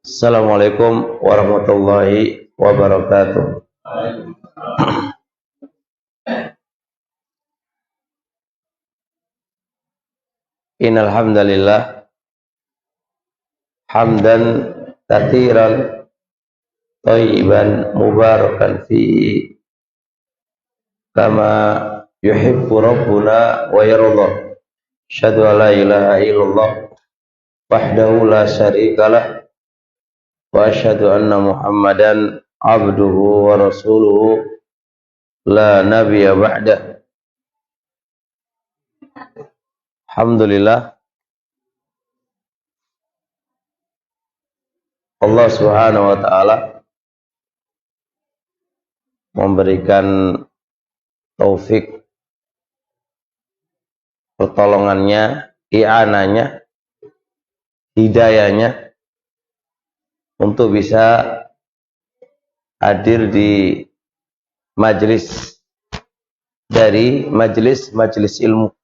Assalamualaikum warahmatullahi wabarakatuh. Innal hamdalillah hamdan katsiran thayyiban mubarakan fihi kama yuhibbu rabbuna wa yarda. Asyhadu an la ilaha illallah wahdahu la syarikalah wa asyhadu anna Muhammadan abduhu wa rasuluhu la nabiyya ba'dah. Alhamdulillah, Allah Subhanahu wa taala memberikan taufik, pertolongannya, i'ananya, hidayahnya untuk bisa hadir di majelis dari majelis ilmu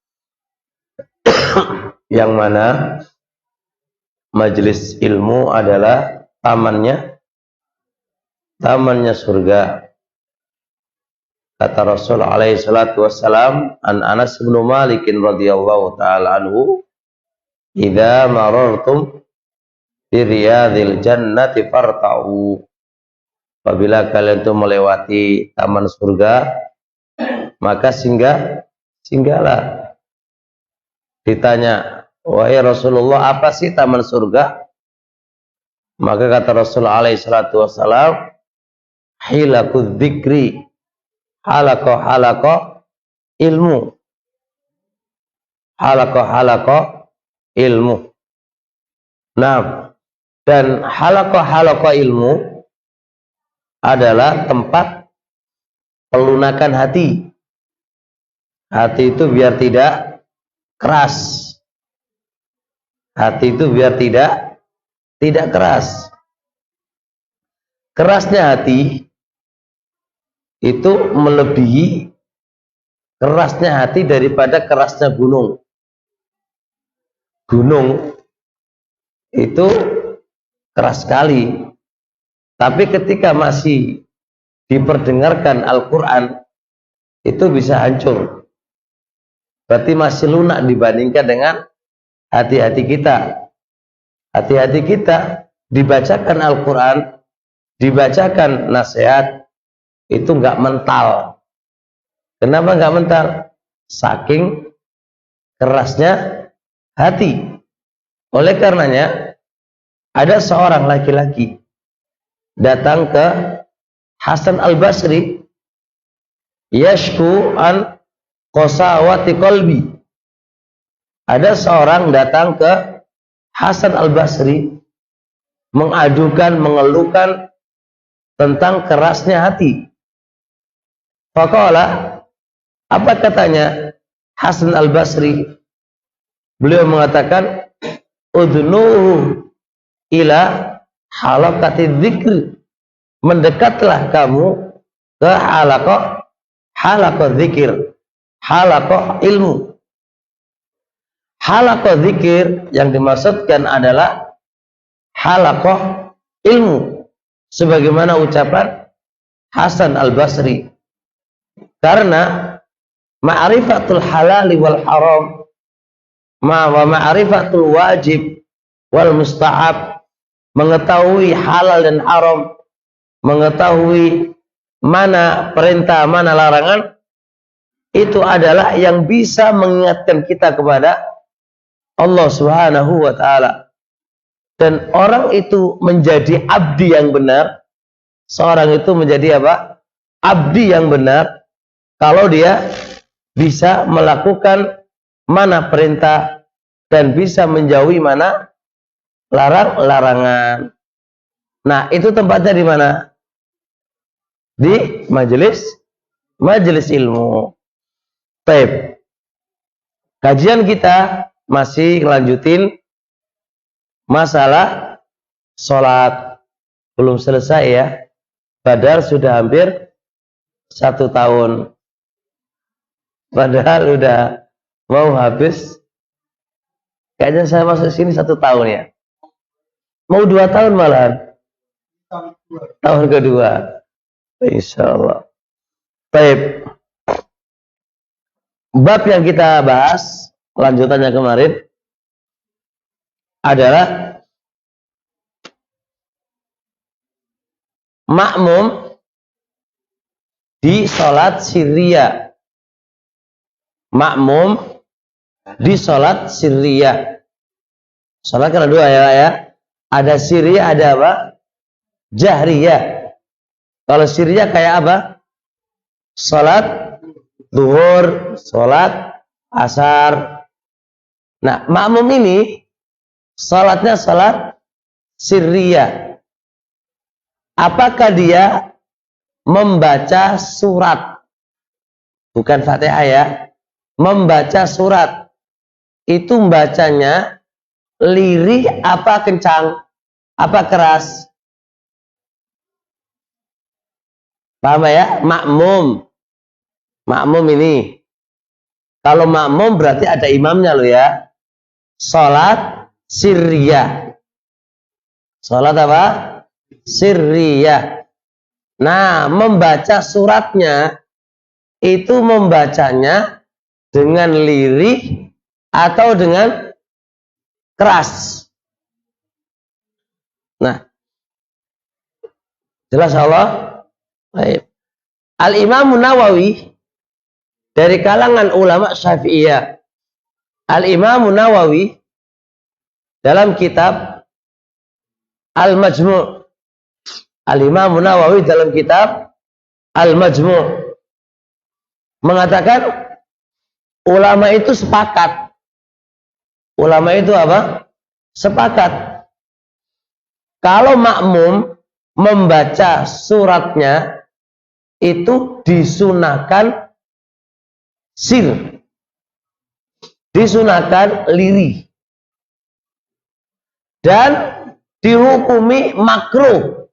yang mana majelis ilmu adalah tamannya surga. Kata Rasul alaihi salatu wassalam, an Anas bin Malik radhiyallahu taala anhu, idza marartum bi riyadil jannati farta'u. Apabila kalian itu melewati taman surga, maka singgahlah. Ditanya, wahai Rasulullah, apa sih taman surga? Maka kata Rasul alaihi salatu wassalam, hilakud dzikri, halaqah ilmu. Halaqah ilmu. Nah, dan halaqah ilmu adalah tempat pelunakan hati. Hati itu biar tidak keras. Hati itu biar tidak keras. Kerasnya hati itu melebihi kerasnya hati daripada kerasnya gunung. Gunung itu keras sekali, tapi ketika masih diperdengarkan Al-Quran itu bisa hancur. Berarti masih lunak dibandingkan dengan hati-hati kita. Hati-hati kita dibacakan Al-Quran, dibacakan nasihat, itu nggak mental. Kenapa nggak mental? Saking kerasnya hati. Oleh karenanya, ada seorang laki-laki datang ke Hasan Al-Basri, yashku an qasawati qalbi. Ada seorang datang ke Hasan Al-Basri mengadukan, mengeluhkan tentang kerasnya hati. Faqala, apa katanya Hasan Al-Basri? Beliau mengatakan, udnuhu ila halaqati dzikr. Mendekatlah kamu ke halaqah dzikir, halaqah ilmu. Halaqah dzikir yang dimaksudkan adalah halaqah ilmu, sebagaimana ucapan Hasan Al-Basri. Karena ma'rifatul halal wal haram wa ma'rifatul wajib wal mustahab, mengetahui halal dan haram, mengetahui mana perintah, mana larangan, itu adalah yang bisa mengingatkan kita kepada Allah Subhanahu wa ta'ala. Dan orang itu menjadi abdi yang benar, seorang itu menjadi apa? Abdi yang benar kalau dia bisa melakukan mana perintah dan bisa menjauhi mana larangan. Nah, itu tempatnya di mana? Di majelis ilmu. Baik. Kajian kita masih lanjutin masalah sholat. Belum selesai ya. Padahal sudah hampir 1 tahun. Padahal udah mau habis. Kayaknya saya masuk sini 1 tahun ya. Mau 2 tahun malahan. Tahun kedua. Insyaallah. Baik. Bab yang kita bahas lanjutannya kemarin adalah makmum di sholat sirriyah. Makmum di sholat sirriyah. Sholat kan ada 2 ya. Ada sirriyah, ada apa? Jahriyah. Kalau sirriyah kayak apa? Sholat zuhur, sholat asar. Nah, makmum ini sholatnya sholat sirriyah. Apakah dia membaca surat? Bukan Fatihah ya. Membaca surat. Itu bacanya lirih apa kencang? Apa keras? Paham ya? Makmum. Makmum ini. Kalau makmum berarti ada imamnya loh ya. Salat sirriyah. Salat apa? Sirriyah. Nah, membaca suratnya itu membacanya dengan lirih atau dengan keras. Nah, jelas Allah. Baik. Al-Imam Nawawi dari kalangan ulama Syafi'iyah. Al-Imam Nawawi dalam kitab Al-Majmu'. Al-Imam Nawawi dalam kitab Al-Majmu' mengatakan ulama itu sepakat. Ulama itu apa? Sepakat. Kalau makmum membaca suratnya itu disunahkan sir, disunahkan lirih, dan dihukumi makruh,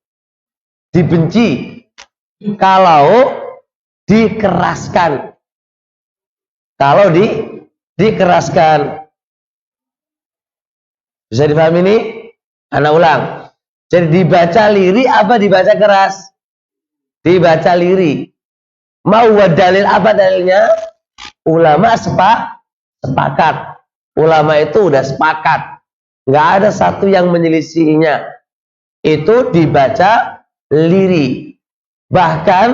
dibenci kalau dikeraskan. Kalau dikeraskan. Bisa dipahami ini? Anak ulang. Jadi dibaca lirih apa dibaca keras? Dibaca lirih. Mau dalil apa dalilnya? Ulama sepakat. Ulama itu udah sepakat. Nggak ada satu yang menyelisihinya. Itu dibaca lirih. Bahkan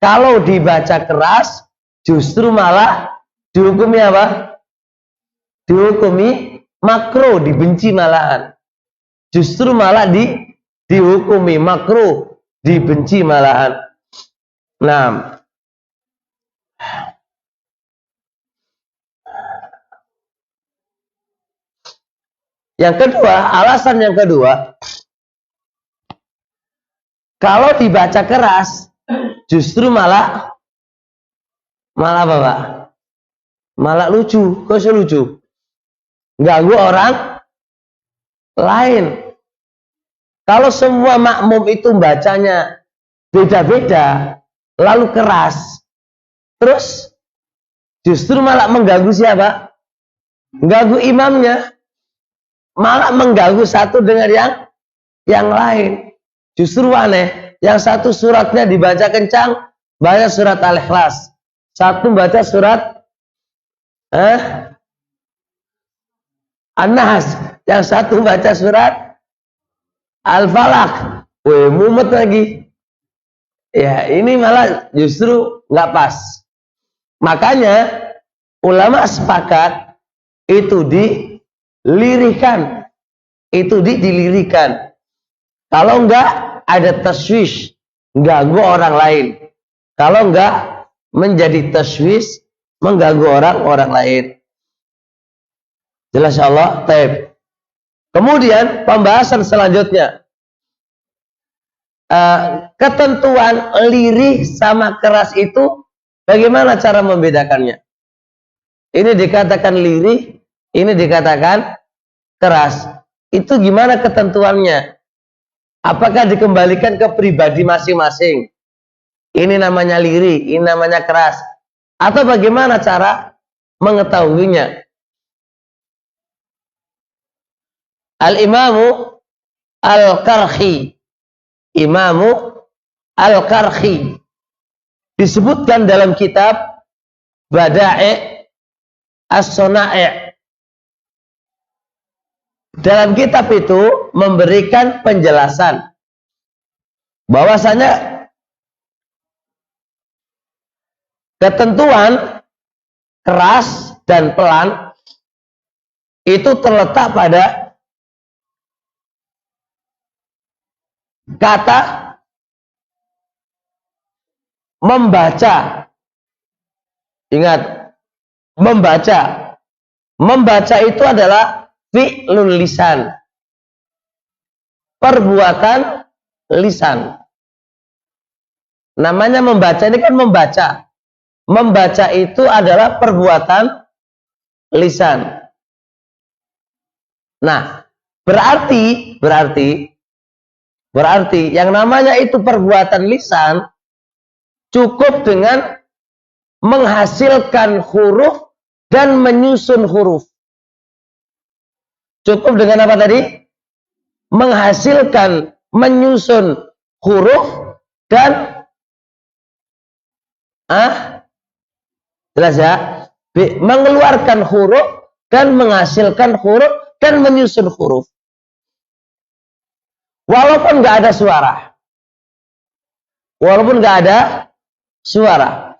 kalau dibaca keras justru malah dihukumi apa? Dihukumi makruh, dibenci malahan. Justru malah dihukumi makruh, dibenci malahan. Nah, yang kedua, alasan yang kedua, kalau dibaca keras justru malah apa, Pak? Malah lucu. Kok lucu? Ganggu orang lain. Kalau semua makmum itu bacanya beda-beda, lalu keras, terus justru malah mengganggu siapa? Mengganggu imamnya, malah mengganggu satu dengan yang lain. Justru aneh. Yang satu suratnya dibaca kencang, baca surat Al-Ikhlas. Satu baca surat An-Nas. Yang satu baca surat Al-Falaq. Wih, mumet lagi. Ya, ini malah justru nggak pas. Makanya ulama sepakat itu dilirihkan. Itu dilirihkan. Kalau enggak ada taswish, mengganggu orang lain. Kalau enggak menjadi taswish, mengganggu orang lain. Jelas Allah. Taib. Kemudian pembahasan selanjutnya, ketentuan lirih sama keras itu bagaimana cara membedakannya? Ini dikatakan lirih, ini dikatakan keras. Itu gimana ketentuannya? Apakah dikembalikan ke pribadi masing-masing? Ini namanya lirih, ini namanya keras. Atau bagaimana cara mengetahuinya? Al-Imamu Al-Karhi. Imamu Al-Karhi disebutkan dalam kitab Bada'i As-Sona'i'. Dalam kitab itu memberikan penjelasan bahwasanya ketentuan keras dan pelan itu terletak pada kata membaca. Ingat, membaca. Membaca itu adalah fi'lul lisan, perbuatan lisan. Namanya membaca ini kan membaca. Membaca itu adalah perbuatan lisan. Nah, berarti yang namanya itu perbuatan lisan cukup dengan menghasilkan huruf dan menyusun huruf. Cukup dengan apa tadi? Menghasilkan, menyusun huruf dan jelas ya? Mengeluarkan huruf dan menghasilkan huruf dan menyusun huruf. Walaupun nggak ada suara. Walaupun nggak ada suara.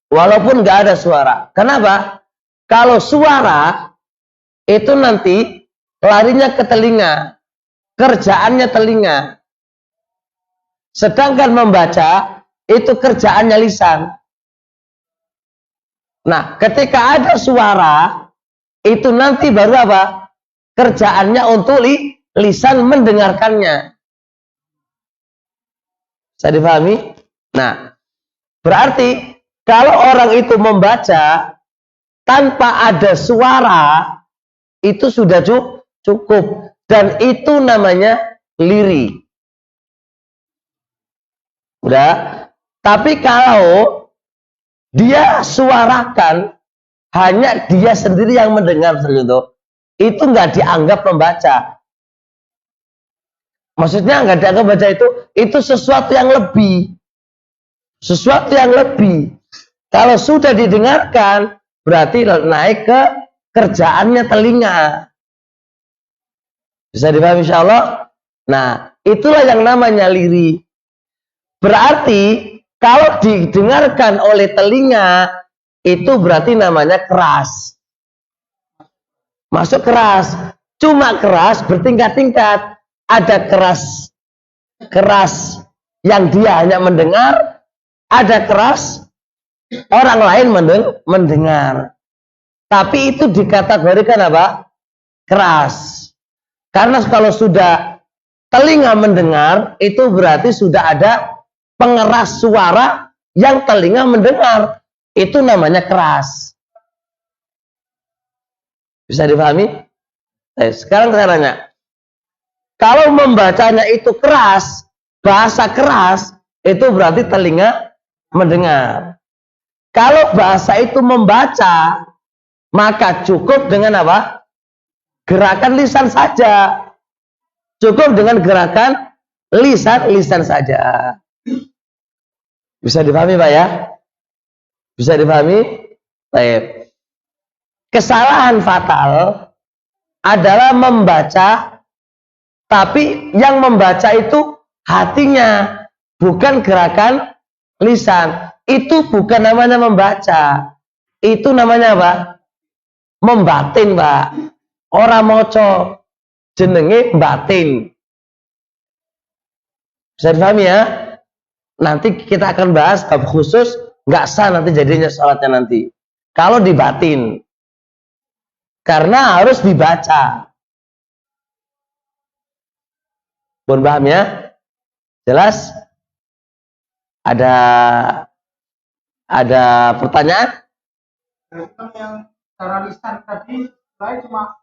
Walaupun nggak ada suara. Kenapa? Kalau suara itu nanti larinya ke telinga. Kerjaannya telinga. Sedangkan membaca itu kerjaannya lisan. Nah, ketika ada suara itu nanti baru apa? Kerjaannya untuk lisan mendengarkannya. Bisa dipahami? Nah, berarti kalau orang itu membaca tanpa ada suara itu sudah cukup, dan itu namanya liri. Udah. Tapi kalau dia suarakan, hanya dia sendiri yang mendengar, itu nggak dianggap membaca. Maksudnya nggak dianggap membaca itu sesuatu yang lebih. Sesuatu yang lebih. Kalau sudah didengarkan, berarti naik ke kerjaannya telinga. Bisa dipahami insyaallah? Nah, itulah yang namanya liri. Berarti kalau didengarkan oleh telinga, itu berarti namanya keras. Masuk keras. Cuma keras bertingkat-tingkat. Ada keras yang dia hanya mendengar, ada keras orang lain mendengar. Tapi itu dikategorikan apa? Keras. Karena kalau sudah telinga mendengar, itu berarti sudah ada pengeras suara yang telinga mendengar. Itu namanya keras. Bisa dipahami? Sekarang saya tanya. Kalau membacanya itu keras, bahasa keras, itu berarti telinga mendengar. Kalau bahasa itu membaca, maka cukup dengan apa? Gerakan lisan saja. Cukup dengan gerakan lisan saja. Bisa dipahami Pak ya? Bisa dipahami? Baik. Kesalahan fatal adalah membaca, tapi yang membaca itu hatinya, bukan gerakan lisan. Itu bukan namanya membaca. Itu namanya apa? Membatin, Pak. Orang moco, jenenge batin. Bisa dipahami ya? Nanti kita akan bahas bab khusus, nggak sah nanti jadinya sholatnya nanti. Kalau dibatin. Karena harus dibaca. Mohon paham ya? Jelas? Ada pertanyaan? Yang cara lisan tadi saya cuma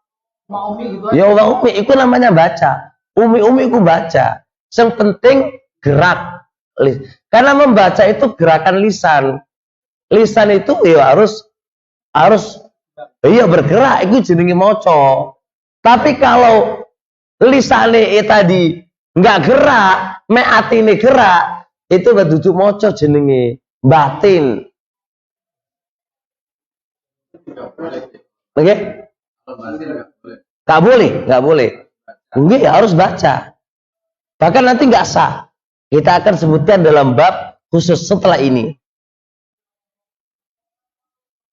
umi gitu aja. Ya umi itu namanya baca. Umi itu baca. Yang penting gerak. Karena membaca itu gerakan lisan. Lisan itu ya harus bergerak, itu jenenge maca. Tapi kalau lisane tadi nggak gerak, mek atine gerak, itu kudu maca jenenge batin. Oke? Nggak boleh, nggak boleh. Nggih, harus baca. Bahkan nanti nggak sah. Kita akan sebutkan dalam bab khusus setelah ini.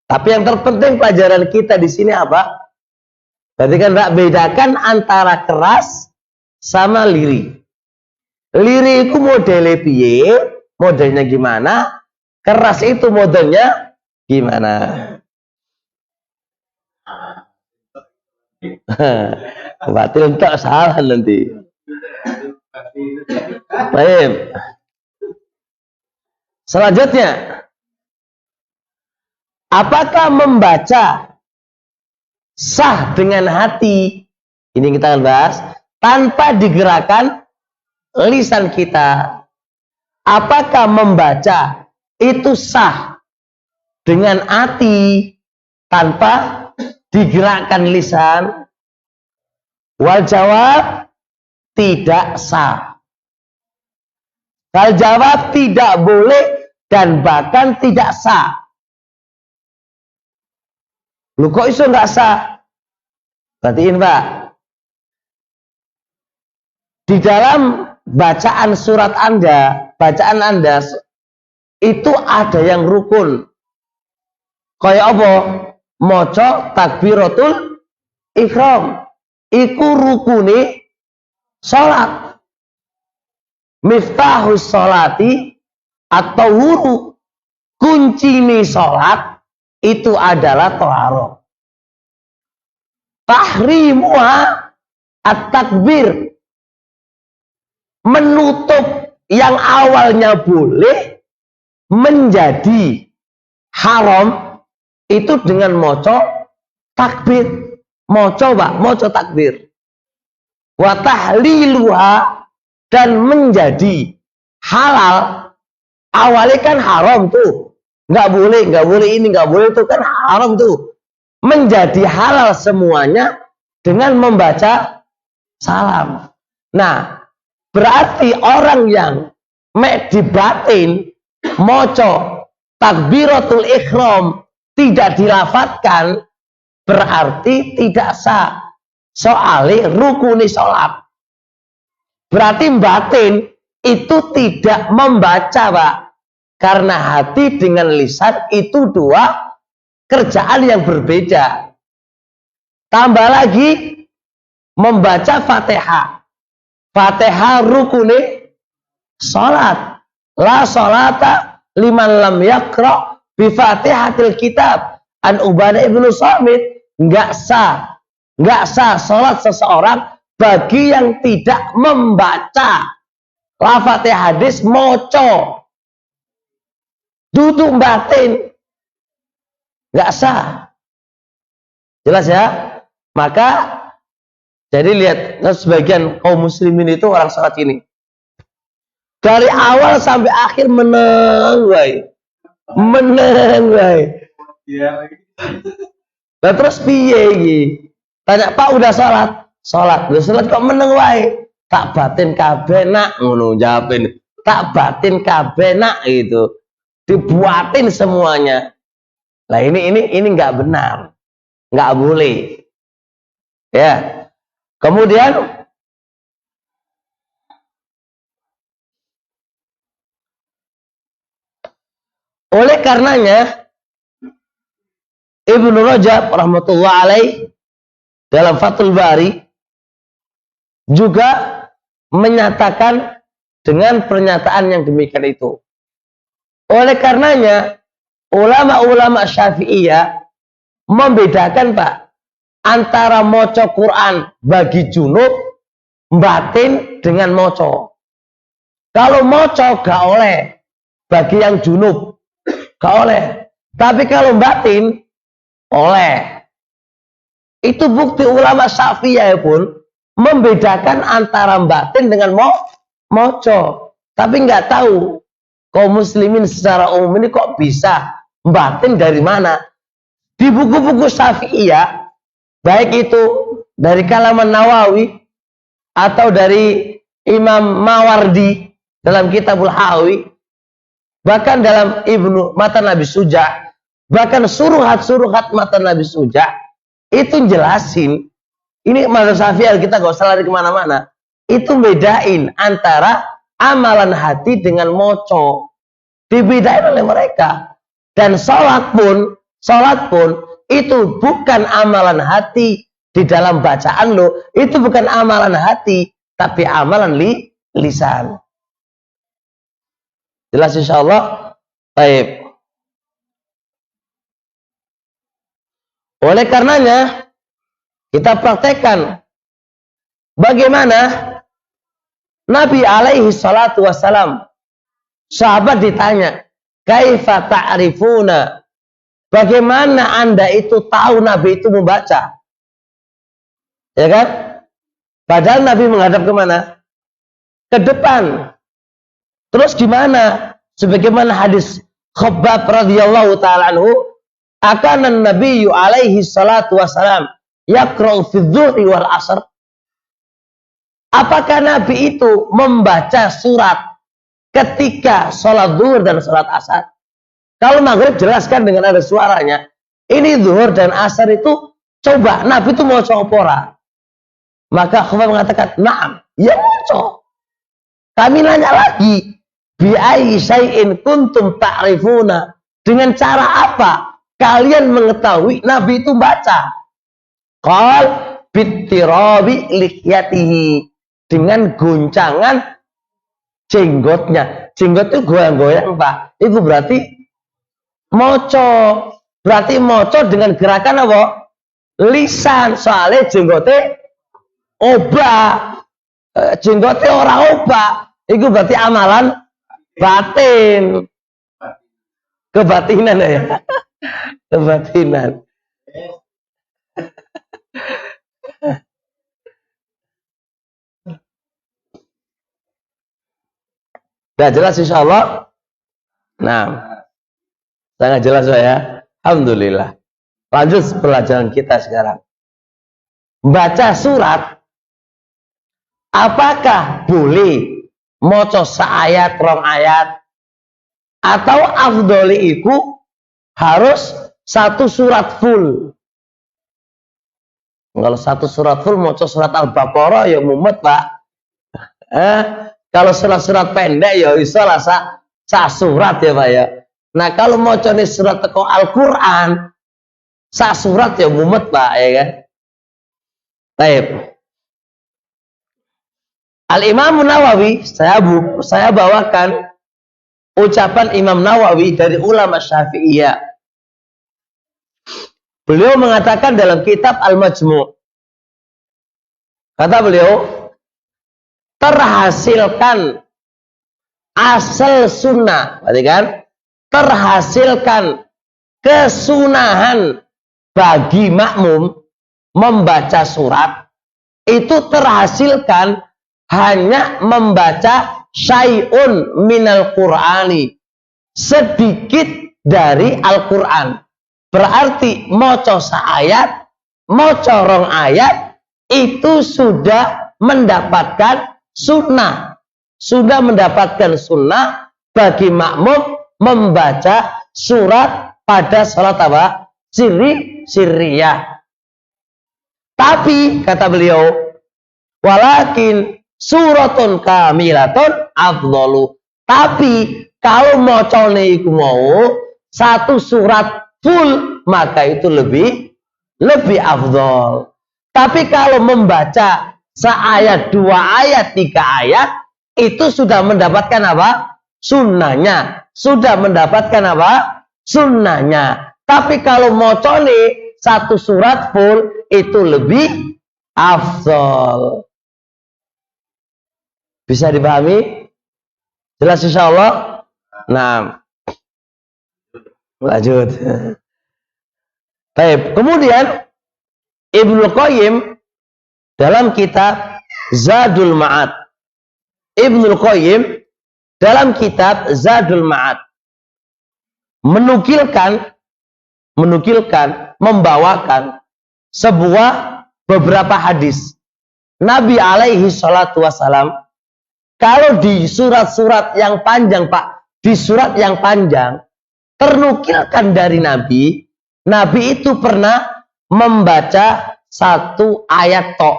Tapi yang terpenting pelajaran kita di sini apa? Berarti kan nggak bedakan antara keras sama liri. Liri itu modelnya piye, modelnya gimana? Keras itu modelnya gimana? Batil tak salah nanti. Baik. Selanjutnya, apakah membaca sah dengan hati? Ini kita akan bahas tanpa digerakkan lisan kita. Apakah membaca itu sah dengan hati tanpa digerakkan lisan? Wal jawab tidak sah. Wal jawab tidak boleh dan bahkan tidak sah. Lu kok iso nggak sah? Perhatiin Pak. Di dalam bacaan surat Anda, bacaan Anda itu ada yang rukun. Kayak apa? Maca takbiratul ihram. Iku rukune salat. Miftahus salati atau wuru. Kuncine salat itu adalah thaharah. Tahrimuha at-takbir. Menutup yang awalnya boleh menjadi haram itu dengan maca takbir. Maca Pak, maca takbir. Wa tahliluha dan menjadi halal. Awalnya kan haram tuh. Nggak boleh ini, nggak boleh itu kan haram tuh. Menjadi halal semuanya dengan membaca salam. Nah, berarti orang yang mek di batin maca takbiratul ihram tidak dilafadzkan berarti tidak sah. Soalnya rukuni sholat. Berarti batin itu tidak membaca Pak. Karena hati dengan lisan itu dua kerjaan yang berbeda. Tambah lagi membaca Fatihah. Fatihah rukuni sholat. La sholata liman lam yakra bi Fatihatil kitab. An Ubadah ibnu Samit. Nggak sah sholat seseorang bagi yang tidak membaca lafadz hadis moco duduk batin, nggak sah. Jelas ya? Maka jadi lihat sebagian kaum muslimin itu orang sholat ini dari awal sampai akhir meneng wae. Nah, terus piye iki? Tanya Pak udah sholat? Sholat. Udah sholat kok meneng wae? Tak batin kabeh nak ngono jawabin. Tak batin kabeh nak gitu. Dibuatin semuanya. Nah ini nggak benar. Nggak boleh. Ya. Kemudian oleh karenanya Ibnu Rajab rahmatullah alaih dalam Fathul Bari juga menyatakan dengan pernyataan yang demikian itu. Oleh karenanya ulama-ulama Syafi'iyah membedakan Pak antara maca Quran bagi junub batin dengan maca. Kalau maca gak oleh bagi yang junub, gak oleh. Tapi kalau batin oleh. Itu bukti ulama Syafi'iyah pun membedakan antara batin dengan moco. Tapi nggak tahu kaum muslimin secara umum ini kok bisa batin dari mana. Di buku-buku Syafi'iyah, baik itu dari kalangan Nawawi atau dari Imam Mawardi dalam Kitabul Hawi, bahkan dalam Ibnu Matan Nabi Suja, bahkan suruhat-suruhat Matan Nabi Suja itu jelasin. Ini mazhab Syafi'i, kita gak usah lari kemana-mana. Itu bedain antara amalan hati dengan moco. Dibedain oleh mereka. Dan sholat pun itu bukan amalan hati di dalam bacaan lo. Itu bukan amalan hati, tapi amalan lisan. Jelas insyaallah. Baik. Oleh karenanya kita praktekkan bagaimana Nabi alaihi salatu wassalam, sahabat ditanya, kaifa ta'rifuna, bagaimana anda itu tahu Nabi itu membaca? Ya kan? Padahal Nabi menghadap kemana? Ke depan. Terus gimana? Sebagaimana hadis Khabbab radhiyallahu ta'ala anhu, akan Nabi alaihi salatu wassalam yaqra'u fi dzuhri wal asr. Apakah Nabi itu membaca surat ketika sholat zuhur dan sholat asar? Kalau maghrib jelaskan dengan ada suaranya. Ini zuhur dan asar itu coba Nabi itu mau copora. Maka Khabbab mengatakan, "Na'am, ya mau." Kami nanya lagi, bi ayyi syai'in kuntum ta'rifuna? Dengan cara apa kalian mengetahui Nabi itu baca? Qal bittirabi lihyatihi, dengan goncangan jenggotnya. Jenggot itu goyang-goyang, Pak. Itu berarti moco. Berarti moco dengan gerakan apa? Lisan. Soalnya jenggotnya obah. Jenggotnya orang obah. Itu berarti amalan batin. Kebatinan ya. Kebatinan. Sudah jelas insyaallah. Nah, sangat jelas ya. Alhamdulillah. Lanjut pelajaran kita sekarang. Baca surat, apakah boleh maca seayat, rong ayat, atau afdoli iku harus satu surat full? Kalau satu surat full maca surat Al-Baqarah ya mumet, Pak. Kalau surat-surat pendek ya bisa lah sa surat ya, Pak ya. Nah, kalau maca nih surat teko Al-Qur'an sa surat ya mumet, Pak, ya kan? Baik. Al-Imam Nawawi, saya bawakan ucapan Imam Nawawi dari ulama Syafi'iyah. Beliau mengatakan dalam kitab Al-Majmu', kata beliau, terhasilkan asal sunnah, berarti kan? Terhasilkan kesunahan bagi makmum membaca surat, itu terhasilkan hanya membaca syai'un minal Qur'ani, sedikit dari Al-Quran. Berarti moco seayat, moco rong ayat, itu sudah mendapatkan sunnah. Sudah mendapatkan sunnah bagi makmum membaca surat pada salat apa? Sirriyah. Tapi kata beliau, walakin suratun kamilatun afdalu. Tapi kalau mocone iku mau satu surat full, maka itu lebih afdal. Tapi kalau membaca seayat, dua ayat, tiga ayat, itu sudah mendapatkan apa? Sunnahnya. Sudah mendapatkan apa? Sunnahnya. Tapi kalau mocone satu surat full, itu lebih afdal. Bisa dipahami? Jelas insyaallah? Nah, lanjut. Baik, kemudian Ibnu Qayyim dalam kitab Zadul Ma'ad. Ibnu Qayyim dalam kitab Zadul Ma'ad membawakan sebuah beberapa hadis Nabi alaihi salatu wassalam, kalau di surat-surat yang panjang, Pak, di surat yang panjang, ternukilkan dari Nabi, Nabi itu pernah membaca satu ayat tok.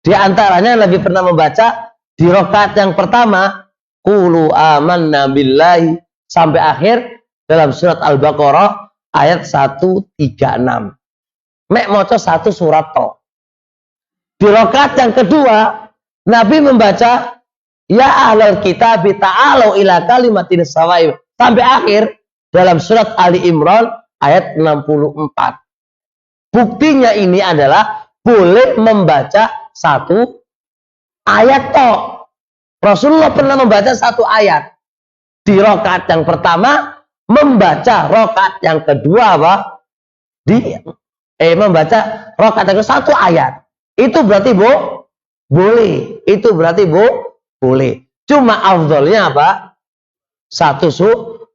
Di antaranya Nabi pernah membaca di rakaat yang pertama, Qulu amanna billahi, sampai akhir dalam surat Al-Baqarah ayat 136. Mek moco satu surat tok. Di rakaat yang kedua, Nabi membaca ya ahlal kitab ta'alu ila kalimatin sawa'i, sampai akhir dalam surat Ali Imran ayat 64. Buktinya ini adalah boleh membaca satu ayat tok. Rasulullah pernah membaca satu ayat. Di rakaat yang pertama, membaca rakaat yang kedua apa? Membaca rakaat yang kedua satu ayat. Itu berarti boleh. Itu berarti boleh. Cuma afdhalnya apa? Satu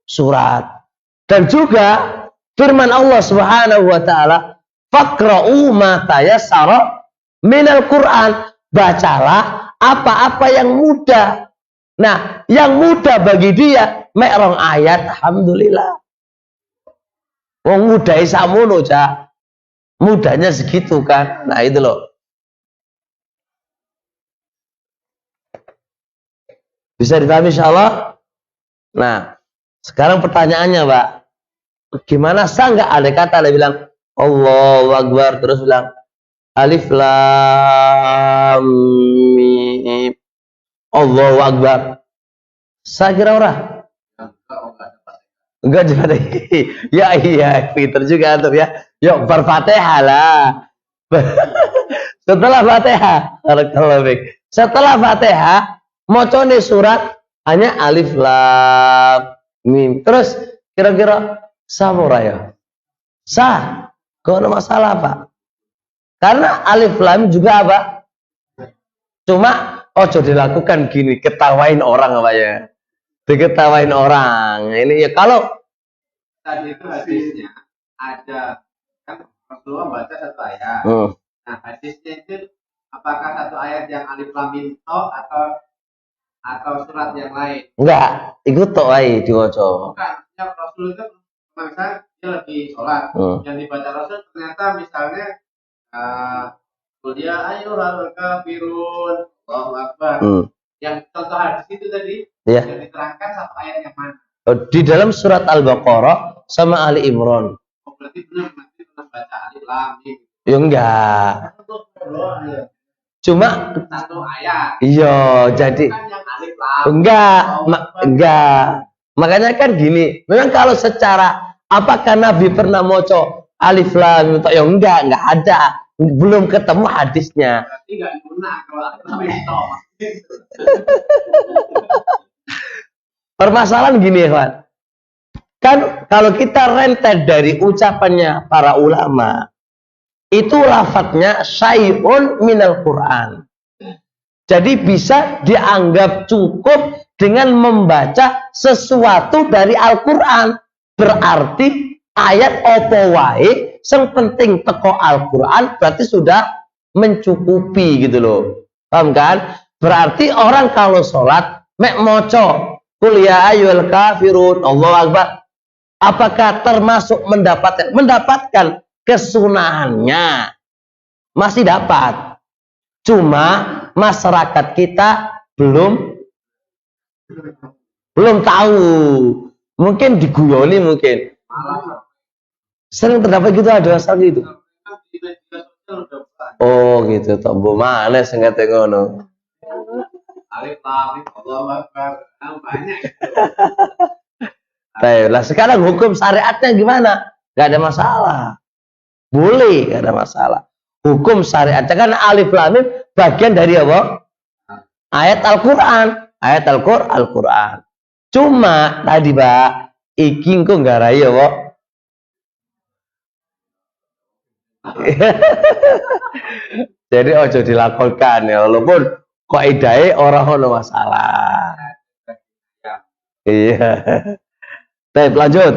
surat. Dan juga firman Allah Subhanahu wa taala, "Faqra'u ma tayassara minal Qur'an." Bacalah apa-apa yang mudah. Nah, yang mudah bagi dia mek rong ayat, alhamdulillah. Wong mudah isamono, Cak. Mudahnya segitu kan. Nah, itu loh. Bisa dipahami insyaallah? Nah, sekarang pertanyaannya, Pak. Gimana sah nggak ada kata dia bilang Allahu Akbar terus bilang Alif Lam Mim Allahu Akbar. Saya kira orang enggak juga deh. Ya iya, pinter juga tuh ya. Yuk berfatihah lah. Setelah Fatihah, setelah Fatihah, mocone surat hanya Alif Lam Mim. Terus kira-kira sah ora ya? Sah. Gak ada masalah, Pak. Karena Alif Lam juga apa? Cuma ojo dilakukan gini, ketawain orang apa ya? Diketawain orang. Ini ya kalau tadi itu hadisnya ada kan Rasulullah baca satu ayat. Nah, hadisnya itu apakah satu ayat yang Alif Lam Mim atau surat yang lain? Enggak, ikut tok wae diwaca. Bukan, ya Rasul itu misalnya dia lagi sholat, yang dibaca Rasul ternyata misalnya dia ayyuhal kafirun Allahu Akbar. Yang contoh hadis itu tadi yang diterangkan satu ayat yang mana? Di dalam surat Al-Baqarah sama Ali Imran. Oh, berarti benar baca Alif Lam Mim. Ya enggak. Cuma satu ayat. Iya, jadi kan yang Alif Lam. Enggak. Makanya kan gini, memang kalau secara apakah Nabi pernah moco Alif Lam Mim? Ya enggak ada. Belum ketemu hadisnya. Berarti enggak guna kalau Alif Lam Mim. Permasalahan gini ya, Pak. Kan kalau kita rentet dari ucapannya para ulama, itu lafadznya syai'un minal Qur'an. Jadi bisa dianggap cukup dengan membaca sesuatu dari Al-Quran. Berarti ayat apa wae sing penting teko Al-Quran berarti sudah mencukupi gitu loh. Paham kan? Berarti orang kalau sholat mek moco qul ya ayyuhal kafirun Allahu Akbar, apakah termasuk mendapatkan kesunahannya? Masih dapat. Cuma masyarakat kita belum tahu. Mungkin diguyoni mungkin. Sering terdapat gitu, ada asal gitu. Oh gitu, tak mbok maneh sing kate ngono. Alif Lam Mim Allahu Akbar. Banyak. Lah sekarang hukum syariatnya gimana? Gak ada masalah. Boleh, gak ada masalah. Hukum syariatnya kan Alif Lam Mim bagian dari apa? Ayat Al-Qur'an. Ayat Al-Qur'an. Cuma tadi, Pak, iki engko nggarai apa? Jadi ojo dilakukan ya, walaupun kaidahe ora ono masalah. Iya. Baik, lanjut.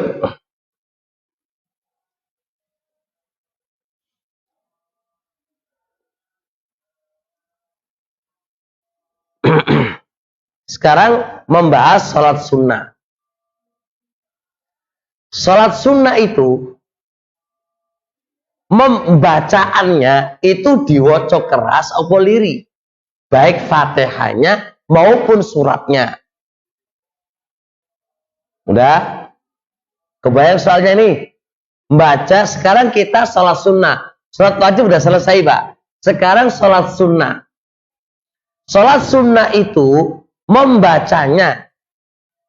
Sekarang membahas sholat sunnah. Sholat sunnah itu membacaannya itu diwoco keras apa liri, baik fatihahnya maupun suratnya. Udah kebayang soalnya nih, baca. Sekarang kita sholat sunnah, sholat wajib udah selesai Pak, sekarang sholat sunnah. Sholat sunnah itu membacanya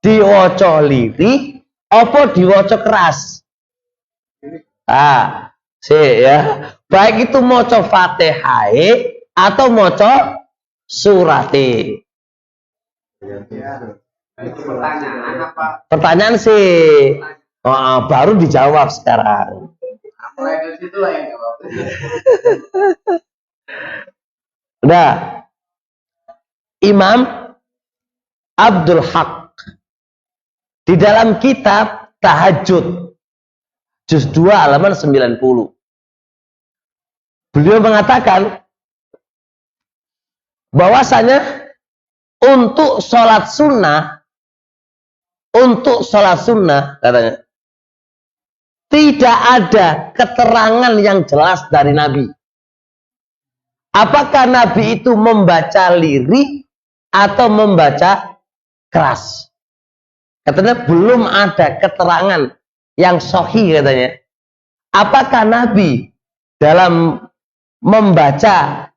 diwoco liri apa diwoco keras? Ya, baik itu moco fatihah atau moco surati. Itu pertanyaan apa? Pertanyaan sih baru dijawab sekarang. Mulai dari situ lah yang jawab. Udah. Imam Abdul Haq di dalam kitab Tahajud juz 2 halaman 90. Beliau mengatakan bahwasanya untuk sholat sunnah katanya tidak ada keterangan yang jelas dari Nabi. Apakah Nabi itu membaca lirih atau membaca keras? Katanya belum ada keterangan yang sahih katanya. Apakah Nabi dalam membaca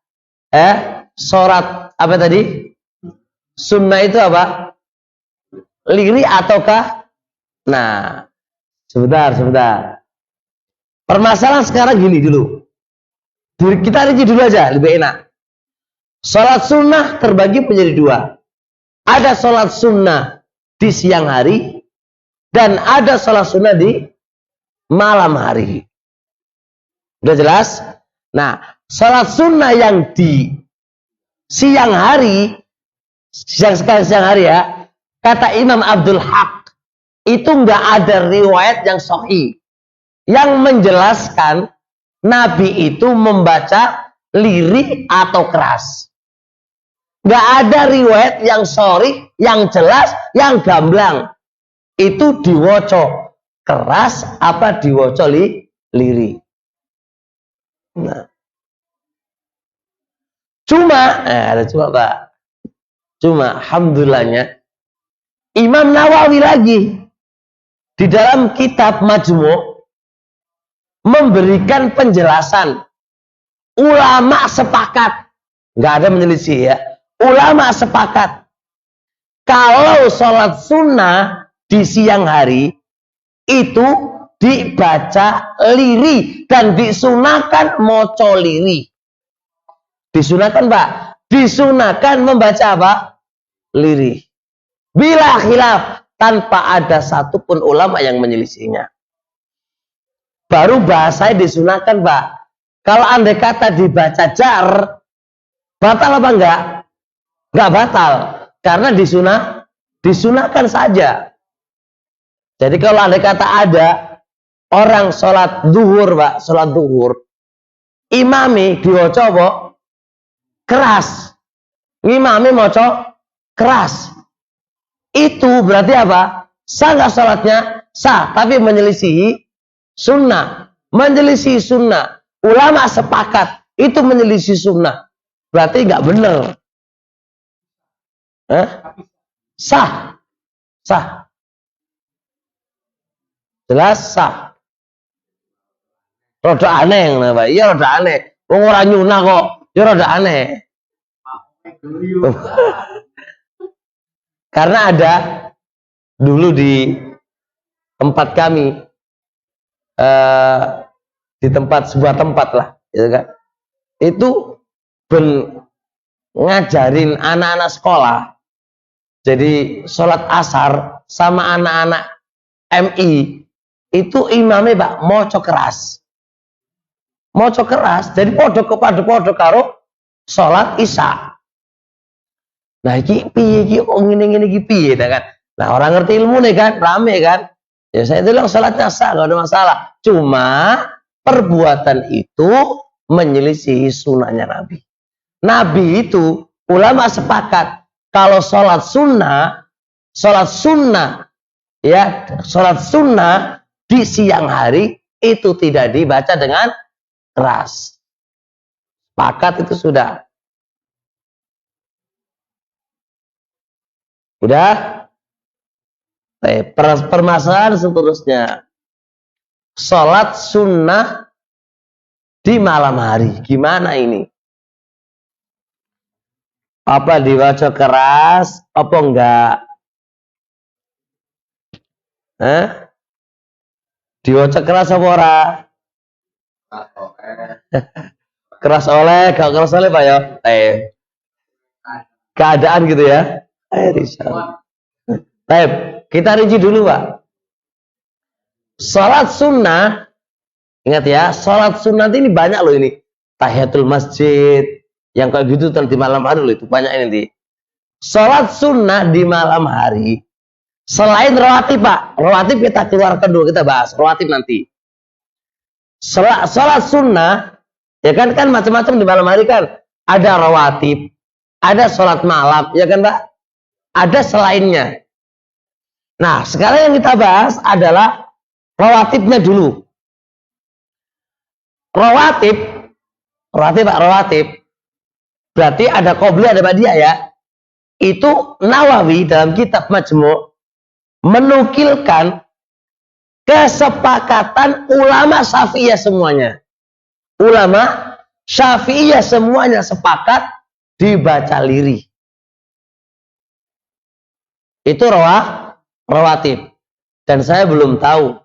surat apa tadi? Sunnah itu apa? Lirih ataukah? Nah, sebentar. Permasalahan sekarang gini dulu. Kita rinci dulu aja, lebih enak. Sholat sunnah terbagi menjadi dua. Ada sholat sunnah di siang hari dan ada sholat sunnah di malam hari. Udah jelas? Nah, sholat sunnah yang di siang hari, siang hari ya, kata Imam Abdul Haq, itu nggak ada riwayat yang sahih yang menjelaskan Nabi itu membaca lirih atau keras. Nggak ada riwayat yang sahih, yang jelas, yang gamblang. Itu diwoco keras apa diwoco lirih. Nah. Cuma alhamdulillahnya Imam Nawawi lagi di dalam kitab Majmu' memberikan penjelasan. Ulama sepakat, nggak ada menyelisih ya. Ulama sepakat kalau sholat sunnah di siang hari itu dibaca lirih dan disunahkan moco lirih. Disunahkan Pak, disunahkan membaca apa? Lirih. Bila khilaf, tanpa ada satupun ulama yang menyelisihinya. Baru bahasanya disunahkan Pak. Kalau andai kata dibaca jar, batal apa enggak? Enggak batal. Karena disunahkan saja. Jadi kalau andai kata ada orang sholat duhur Pak, sholat duhur, imami diwaca apa? Keras. Imami maca keras. Itu berarti apa? Sah nggak sholatnya? Sah, tapi menyelisihi sunnah. Menyelisihi sunnah. Ulama sepakat itu menyelisih sunnah. Berarti nggak benar. Sah. Sah. Jelas sah. Roda aneh, Pak. Iya roda aneh. Wong ora nyunah kok. Ya roda aneh. Karena ada dulu di tempat kami, di sebuah tempat lah, gitu kan? Itu ngajarin anak-anak sekolah. Jadi sholat asar sama anak-anak MI itu imamnya Pak moco keras. Moco keras, jadi podo karo sholat isya. Nah iki piye iki ngene iki piye kan. Nah orang ngerti ilmu nih kan, rame kan. Ya saya bilang sholatnya sah, enggak ada masalah. Cuma perbuatan itu menyelisihi sunnahnya Nabi. Nabi itu ulama sepakat kalau sholat sunnah di siang hari itu tidak dibaca dengan keras. Sepakat itu sudah. Udah? Permasalahan seterusnya. Sholat sunnah di malam hari. Gimana ini? Apa dibaca keras? Apa enggak? Dibaca keras apa ora? Keras oleh, gak keras oleh Pak ya? Keadaan gitu ya? Baik, kita rinci dulu Pak. Salat sunnah, ingat ya, salat sunnah ini banyak loh ini. Tahiyatul masjid, yang kayak gitu nanti malam hari loh, itu banyak ini. Salat sunnah di malam hari, selain rawatib Pak, rawatib kita keluarkan dulu, kita bahas rawatib nanti. Salat sunnah, ya kan macam-macam di malam hari kan. Ada rawatib, ada salat malam, ya kan Pak? Ada selainnya. Nah, sekarang yang kita bahas adalah rawatibnya dulu. Rawatib Pak, rawatib. Berarti ada qobliyah, ada ba'diyah ya. Itu Nawawi dalam kitab Majmu' menukilkan kesepakatan ulama Syafi'iyah semuanya. Ulama Syafi'iyah semuanya sepakat dibaca lirih. Itu rawatib. Dan saya belum tahu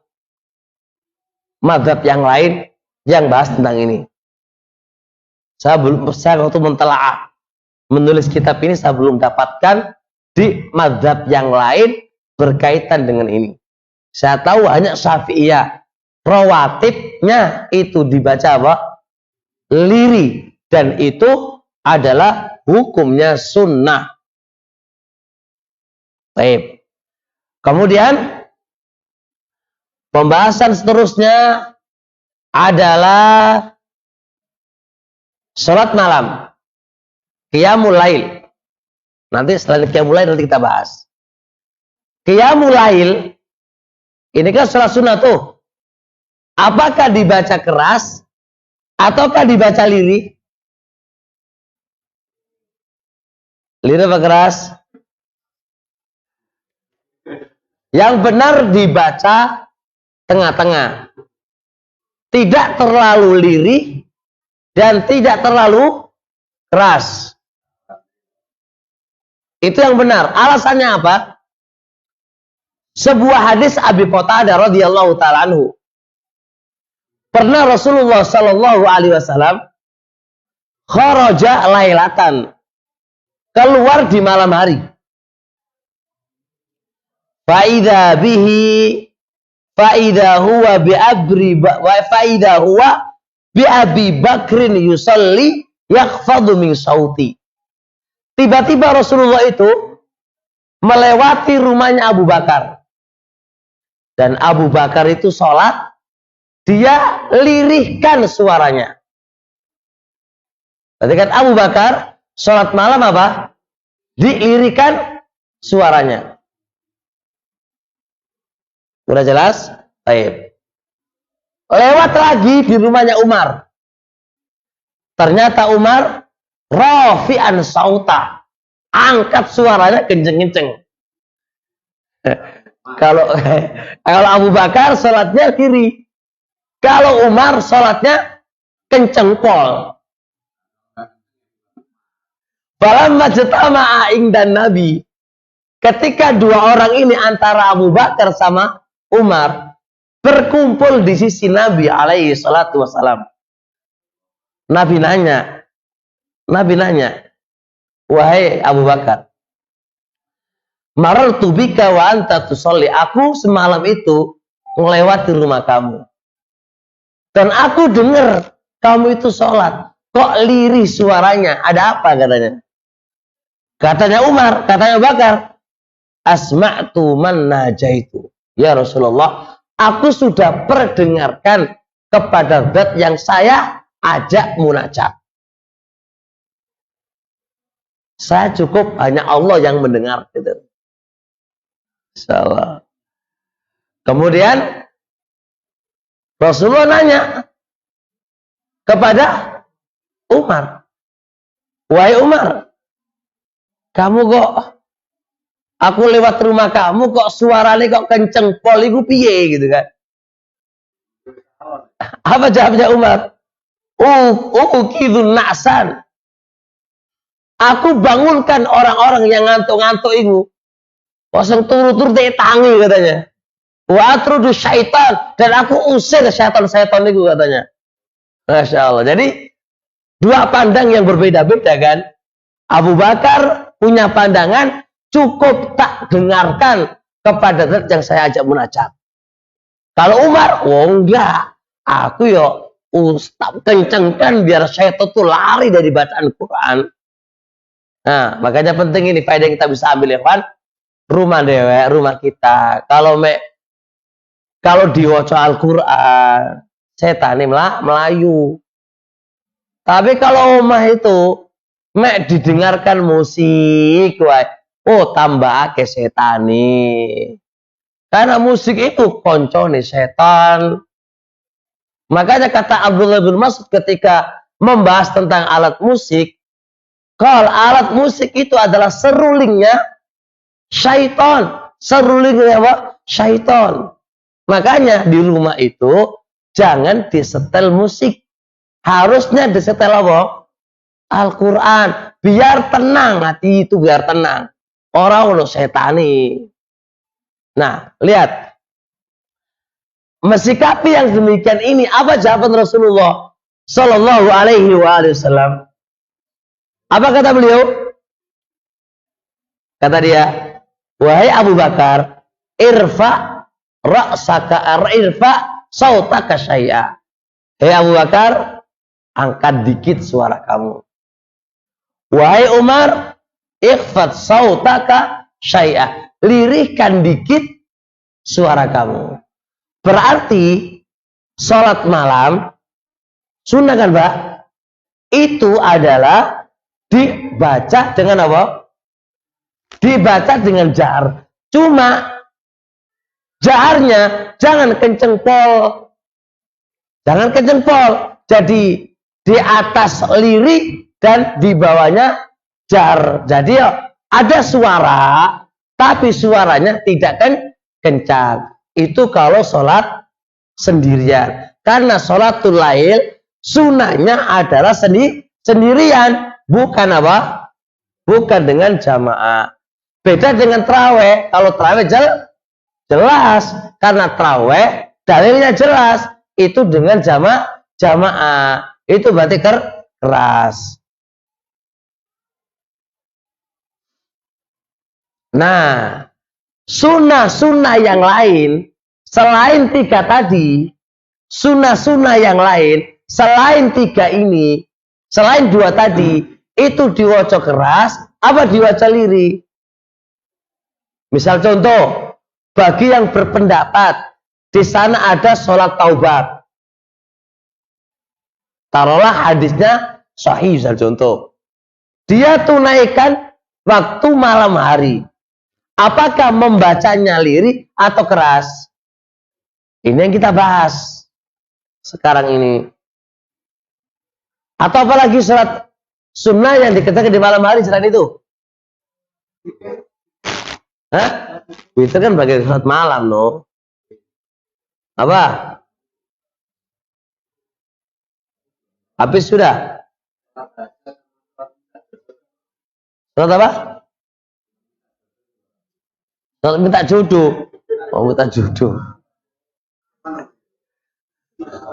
mazhab yang lain yang bahas tentang ini. Saya waktu mentelaah menulis kitab ini, saya belum dapatkan di mazhab yang lain berkaitan dengan ini. Saya tahu hanya Syafi'iyah rawatibnya itu dibaca apa? Lirih, dan itu adalah hukumnya sunnah. Baik. Kemudian pembahasan seterusnya adalah sholat malam, qiyamul lail. Nanti setelah qiyamul lail nanti kita bahas. Qiyamul lail ini kan sholat sunnah tuh. Apakah dibaca keras ataukah dibaca lirih? Lirih apa keras? Yang benar dibaca tengah-tengah. Tidak terlalu lirih dan tidak terlalu keras. Itu yang benar. Alasannya apa? Sebuah hadis Abi Qatadah radhiyallahu taala anhu. Pernah Rasulullah sallallahu alaihi wasallam kharaja lailatan, keluar di malam hari. Faida huwa bi Abi Bakrin yusalli yakhfadu min sauti. Tiba-tiba Rasulullah itu melewati rumahnya Abu Bakar. Dan Abu Bakar itu sholat, dia lirihkan suaranya. Berarti kan Abu Bakar sholat malam apa? Dilirihkan suaranya. Udah jelas? Baik. Lewat lagi di rumahnya Umar. Ternyata Umar rafi'an sauta, angkat suaranya kenceng-kenceng. Kalau Abu Bakar sholatnya kiri, kalau Umar sholatnya kenceng pol. Falamma jatama'a indan Nabi, ketika dua orang ini antara Abu Bakar sama Umar berkumpul di sisi Nabi alaihi salatu wassalam. Nabi nanya, wahai Abu Bakar, marartu bika wa anta tusolli. Aku semalam itu melewati rumah kamu. Dan aku dengar kamu itu sholat. Kok lirih suaranya? Ada apa katanya? Katanya Umar, katanya Abu Bakar, asma'tu man najaitu. Ya Rasulullah, aku sudah perdengarkan kepada zat yang saya ajak munajat. Saya cukup hanya Allah yang mendengar gitu. Insyaallah. Kemudian Rasulullah nanya kepada Umar, wahai Umar, kamu kok aku lewat rumah kamu kok suaranya kok kenceng pol iku piye gitu kan? Apa jawabnya Umar? Ukidun na'san. Aku bangunkan orang-orang yang ngantuk-ngantuk itu. Kosong turu-turu tangi katanya. Wa atrudu syaitan. Dan aku usir syaitan-syaitan itu katanya. Masya Allah. Jadi dua pandang yang berbeda-beda kan. Abu Bakar punya pandangan cukup tak dengarkan kepada zat yang saya ajak munajat. Kalau Umar, oh enggak. Aku yo ustaz kencengkan biar syaitan tuh lari dari bacaan Quran. Nah, makanya penting ini faedah yang kita bisa ambil ya kan. Rumah dewek, rumah kita. Kalau diwaca Al-Quran, setan melayu. Tapi kalau omah itu didengarkan musik, oh tambah ke setani. Karena musik itu koncone setan. Makanya kata Abdullah bin Mas'ud ketika membahas tentang alat musik, kalau alat musik itu adalah serulingnya syaitan. Serulingnya apa? Syaitan. Makanya di rumah itu jangan disetel musik. Harusnya disetel apa? Al-Quran. Biar tenang. Hati itu biar tenang. Orang udah setani. Nah, lihat. Mensikapi yang demikian ini, apa jawaban Rasulullah Sallallahu Alaihi Wasallam? Apa kata beliau? Kata dia, wahai Abu Bakar, irfa sautaka syai'a. Hei Abu Bakar, angkat dikit suara kamu. Wahai Umar, ikhfat sautaka syai'a. Lirihkan dikit suara kamu. Berarti sholat malam sunnah kan Pak? Itu adalah dibaca dengan apa? Dibaca dengan jahar. Cuma jaharnya jangan kenceng pol. Jangan kenceng pol. Jadi di atas lirik dan di bawahnya jahar. Jadi ada suara tapi suaranya tidak kencang. Itu kalau sholat sendirian. Karena sholatul lail sunnahnya adalah sendirian. Bukan apa? Bukan dengan jamaah. Beda dengan tarawih. Kalau tarawih jelas. Karena tarawih dalilnya jelas. Itu dengan jamaah. Itu berarti keras. Nah, sunnah-sunnah yang lain selain tiga tadi, sunnah-sunnah yang lain selain tiga ini, selain dua tadi, itu diwaca keras apa diwaca lirih? Misal contoh, bagi yang berpendapat di sana ada sholat taubat, taruhlah hadisnya sahih, misal contoh, dia tunaikan waktu malam hari. Apakah membacanya lirik atau keras? Ini yang kita bahas sekarang ini. Atau apalagi sholat sunnah yang dikerjakan di malam hari selain itu? Hah? Itu kan bagian sholat malam, no? Apa? Habis sudah? Sholat apa? Sholat minta jodoh. Oh, minta jodoh.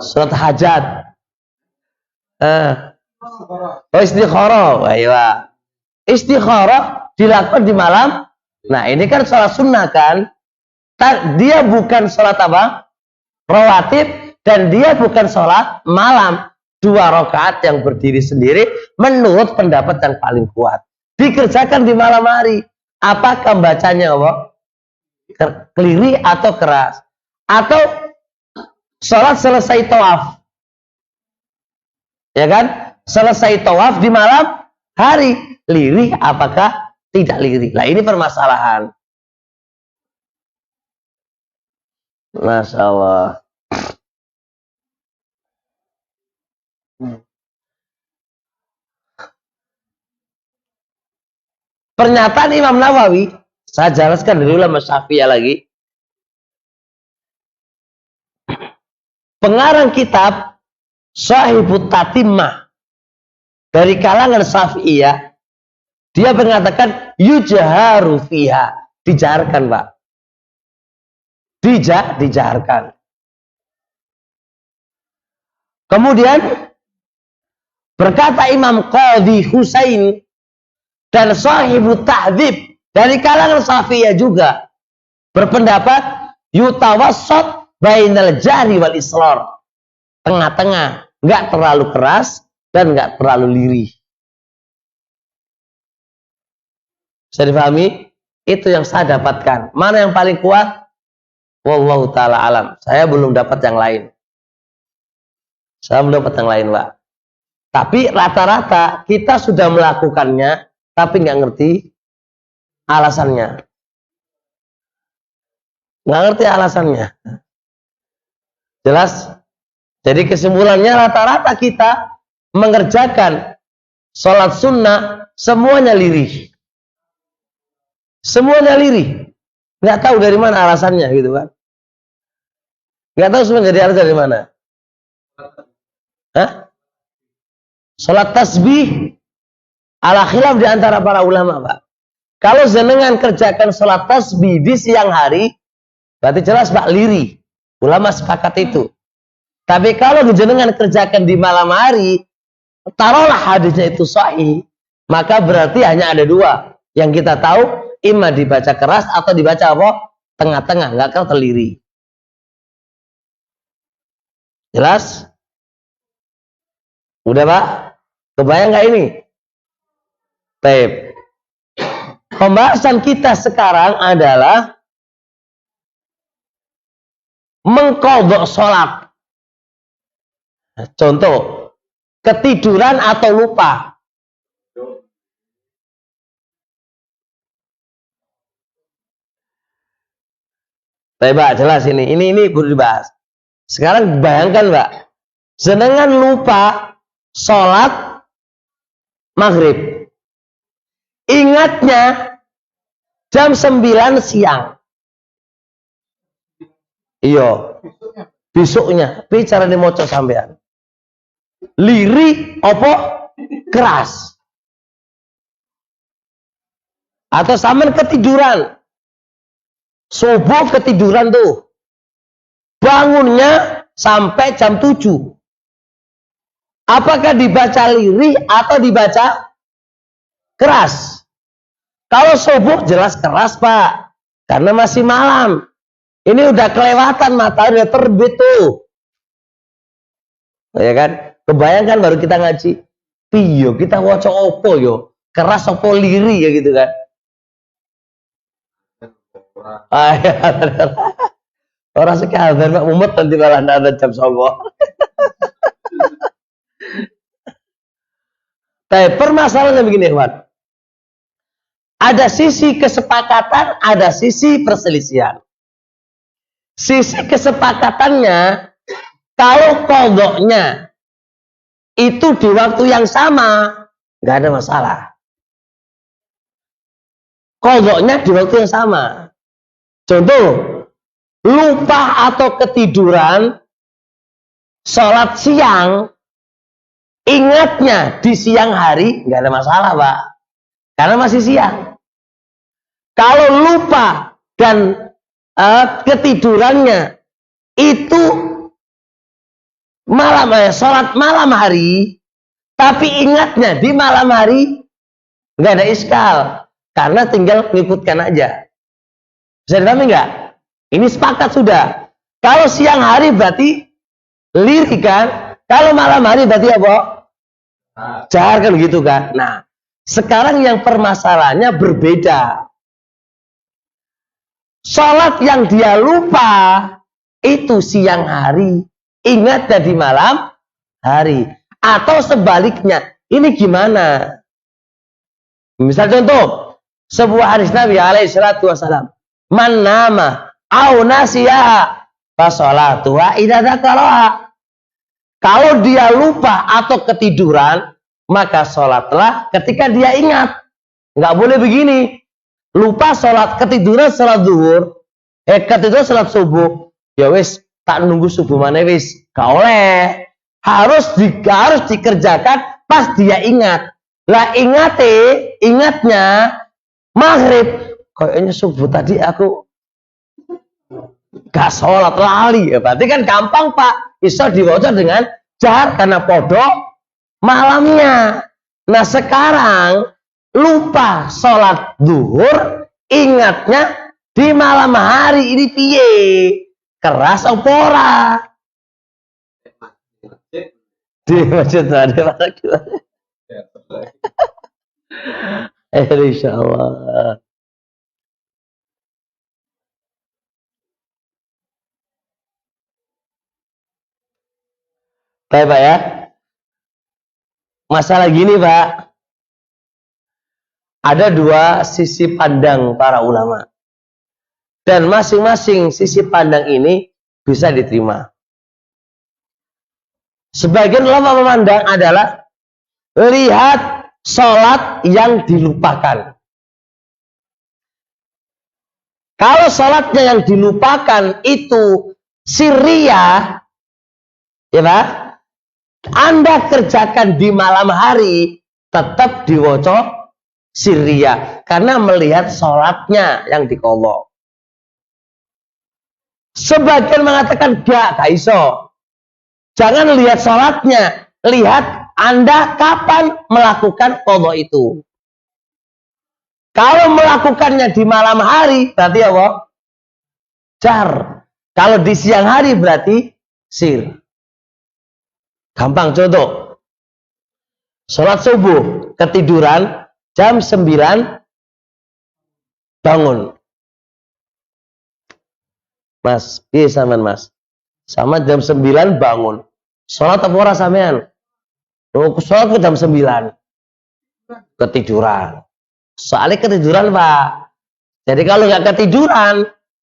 Sholat hajat. Oh, istikharah. Ayo. Istikharah dilakukan di malam. Nah, ini kan sholat sunnah kan? Dia bukan sholat apa? Rawatib. Dan dia bukan sholat malam. 2 rakaat yang berdiri sendiri menurut pendapat yang paling kuat. Dikerjakan di malam hari. Apakah bacanya apa? Keliri atau keras? Atau sholat selesai tawaf? Ya kan? Selesai tawaf di malam hari. lirih, apakah tidak lirih. Nah ini permasalahan. Masya Allah. Pernyataan Imam Nawawi, saya jelaskan dari ulama Syafi'iyah lagi. Pengarang kitab Shahihut Tatimah dari kalangan Syafi'iyah, dia mengatakan yujharu fiha, dijaharkan, Pak. Dijaharkan. Kemudian berkata Imam Qadhi Husain dan Shahihut Tahdzib dari kalangan Syafi'iyah juga berpendapat yutawassat bainal jari wal israr, tengah-tengah, nggak terlalu keras dan nggak terlalu lirih. Bisa dipahami? Itu yang saya dapatkan. Mana yang paling kuat? Wallahu ta'ala alam. Saya belum dapat yang lain. Saya belum dapat yang lain, Pak. Tapi rata-rata kita sudah melakukannya, tapi nggak ngerti alasannya. Nggak ngerti alasannya. Jelas? Jadi kesimpulannya rata-rata kita mengerjakan sholat sunnah semuanya lirih. Semuanya lirih. Nggak tahu dari mana alasannya gitu kan. Nggak tahu sebenarnya dari alasan dari mana. Hah? Sholat tasbih ala khilaf di antara para ulama, Pak. Kalau jenengan kerjakan sholat tasbih di siang hari, berarti jelas, Pak, lirih. Ulama sepakat itu. Tapi kalau jenengan kerjakan di malam hari, taruhlah hadisnya itu sahih, maka berarti hanya ada dua yang kita tahu, imma dibaca keras atau dibaca apa? Tengah-tengah, nggak keras atau lirih. Jelas? Udah, Pak? Kebayang nggak ini? Baik. Pembahasan kita sekarang adalah mengqadha sholat. Contoh, ketiduran atau lupa. Baik, Pak, jelas ini. Ini perlu dibahas. Sekarang bayangkan, Pak, jenengan lupa sholat maghrib. Ingatnya jam 9 siang. Iya. Besoknya. Bicara di moco sampean. Lirih apa? Keras. Atau sampean ketiduran. Subuh ketiduran tuh. Bangunnya sampai jam 7. Apakah dibaca lirih atau dibaca keras? Kalau subuh jelas keras, Pak. Karena masih malam. Ini udah kelewatan, matahari udah terbit tuh. Ya kan? Kebayangkan baru kita ngaji. Piyo, kita waca opo yo. Keras opo lirih ya gitu kan. Orang sekalian Pak Mumet nanti malah ada jam 9. Tapi permasalahannya begini, Ikhwan. Ada sisi kesepakatan, ada sisi perselisihan. Sisi kesepakatannya, kalau qadhanya itu di waktu yang sama, nggak ada masalah. Qadhanya di waktu yang sama. Contoh, lupa atau ketiduran, sholat siang, ingatnya di siang hari, nggak ada masalah, Pak. Karena masih siang. Kalau lupa dan ketidurannya itu malam, sholat malam hari, tapi ingatnya di malam hari, nggak ada iskal. Karena tinggal ngikutkan aja. Bisa dipahami nggak? Ini sepakat sudah. Kalau siang hari berarti lirih kan? Kalau malam hari berarti apa? Jahar kan gitu kan? Nah, sekarang yang permasalahannya berbeda. Sholat yang dia lupa itu siang hari, ingatnya di malam hari. Atau sebaliknya, ini gimana? Misal contoh, sebuah hadis Nabi alaihi salatu wasalam, man nama au nasiyaha fa sholatuha idza dzakaraha. Kalau dia lupa atau ketiduran, maka sholatlah ketika dia ingat. Nggak boleh begini. Lupa sholat, ketiduran sholat zuhur, ketiduran sholat subuh, ya wis tak nunggu subuh mana wis, gak oleh. Harus dikerjakan pas dia ingat. Lah ingatnya maghrib, kayaknya subuh tadi aku gak sholat lali, ya berarti kan gampang Pak, bisa diwaca dengan jahar karena podok malamnya. Nah sekarang lupa sholat zuhur, ingatnya di malam hari ini piye, keras apa ora? Di masjid ada insyaallah. Baik Pak ya. Masalah gini Pak. Ada dua sisi pandang para ulama. Dan masing-masing sisi pandang ini bisa diterima. Sebagian ulama memandang adalah lihat sholat yang dilupakan. Kalau sholatnya yang dilupakan itu sirriyah, ya Pak, Anda kerjakan di malam hari, tetap diwoco sirriyah. Karena melihat sholatnya yang diqadha. Sebagian mengatakan gak iso. Jangan lihat sholatnya, lihat Anda kapan melakukan qadha itu. Kalau melakukannya di malam hari, berarti apa? Jar. Kalau di siang hari berarti sir. Gampang contoh. Sholat subuh, ketiduran, jam 9 bangun. Mas, iya sampean Mas. Sama jam 9 bangun. Sholat apa ora sampean? Oh, sholat ke jam 9. Ketiduran. Soalnya ketiduran Pak. Jadi kalau nggak ketiduran,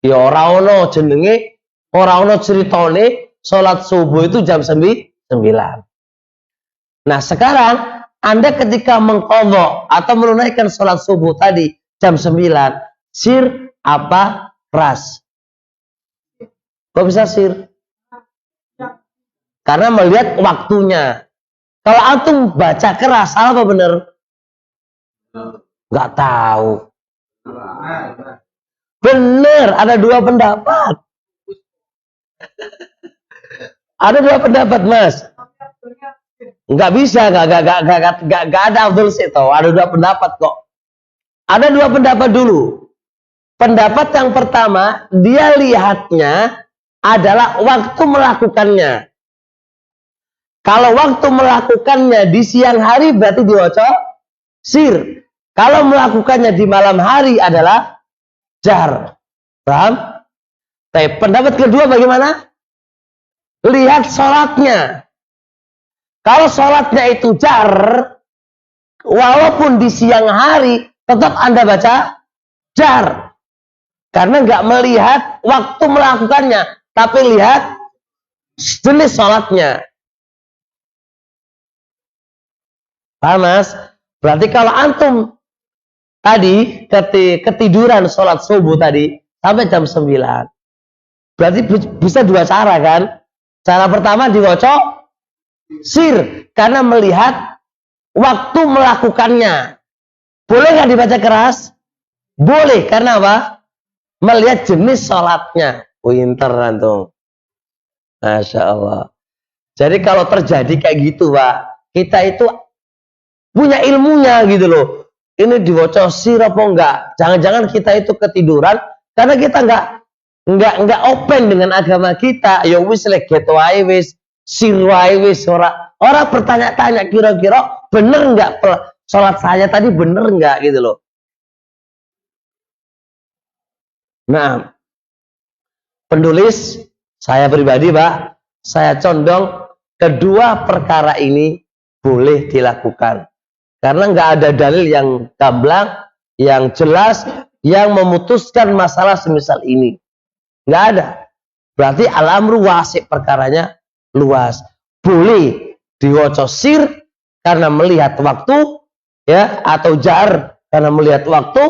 ya ora ono jenenge, ora ono ceritane sholat subuh itu jam 9. Nah sekarang Anda ketika mengqadha atau menunaikan sholat subuh tadi jam 9, sir apa ras? Kok bisa sir? Karena melihat waktunya. Kalau antum baca keras, salah apa bener? Nggak tahu. Bener, ada dua pendapat. Ada dua pendapat, Mas. Nggak bisa, nggak ada Abdul Sito. Ada dua pendapat kok. Ada dua pendapat dulu. Pendapat yang pertama, dia lihatnya adalah waktu melakukannya. Kalau waktu melakukannya di siang hari berarti diwaca sir. Kalau melakukannya di malam hari adalah jar. Paham? Tapi pendapat kedua bagaimana? Lihat sholatnya. Kalau sholatnya itu jar, walaupun di siang hari, tetap Anda baca jar. Karena nggak melihat waktu melakukannya, tapi lihat jenis sholatnya. Paham Mas? Berarti kalau antum tadi ketiduran sholat subuh tadi sampai jam 9, berarti bisa dua cara kan? Cara pertama diwaca sir karena melihat waktu melakukannya. Boleh nggak dibaca keras? Boleh, karena apa? Melihat jenis sholatnya. Pinter antum. Masya Allah. Jadi kalau terjadi kayak gitu Pak, kita itu punya ilmunya gitu loh. Ini diwaca sir apa enggak? Jangan-jangan kita itu ketiduran karena kita enggak open dengan agama kita. Ya wis leget wae wis, sir wae wis ora bertanya-tanya kira-kira bener enggak salat saya tadi bener enggak gitu loh. Nah, penulis saya pribadi Pak, saya condong kedua perkara ini boleh dilakukan. Karena nggak ada dalil yang gamblang, yang jelas, yang memutuskan masalah semisal ini. Nggak ada. Berarti al-amru wasi', perkaranya luas. Boleh diwaca sir karena melihat waktu, ya, atau jar karena melihat waktu,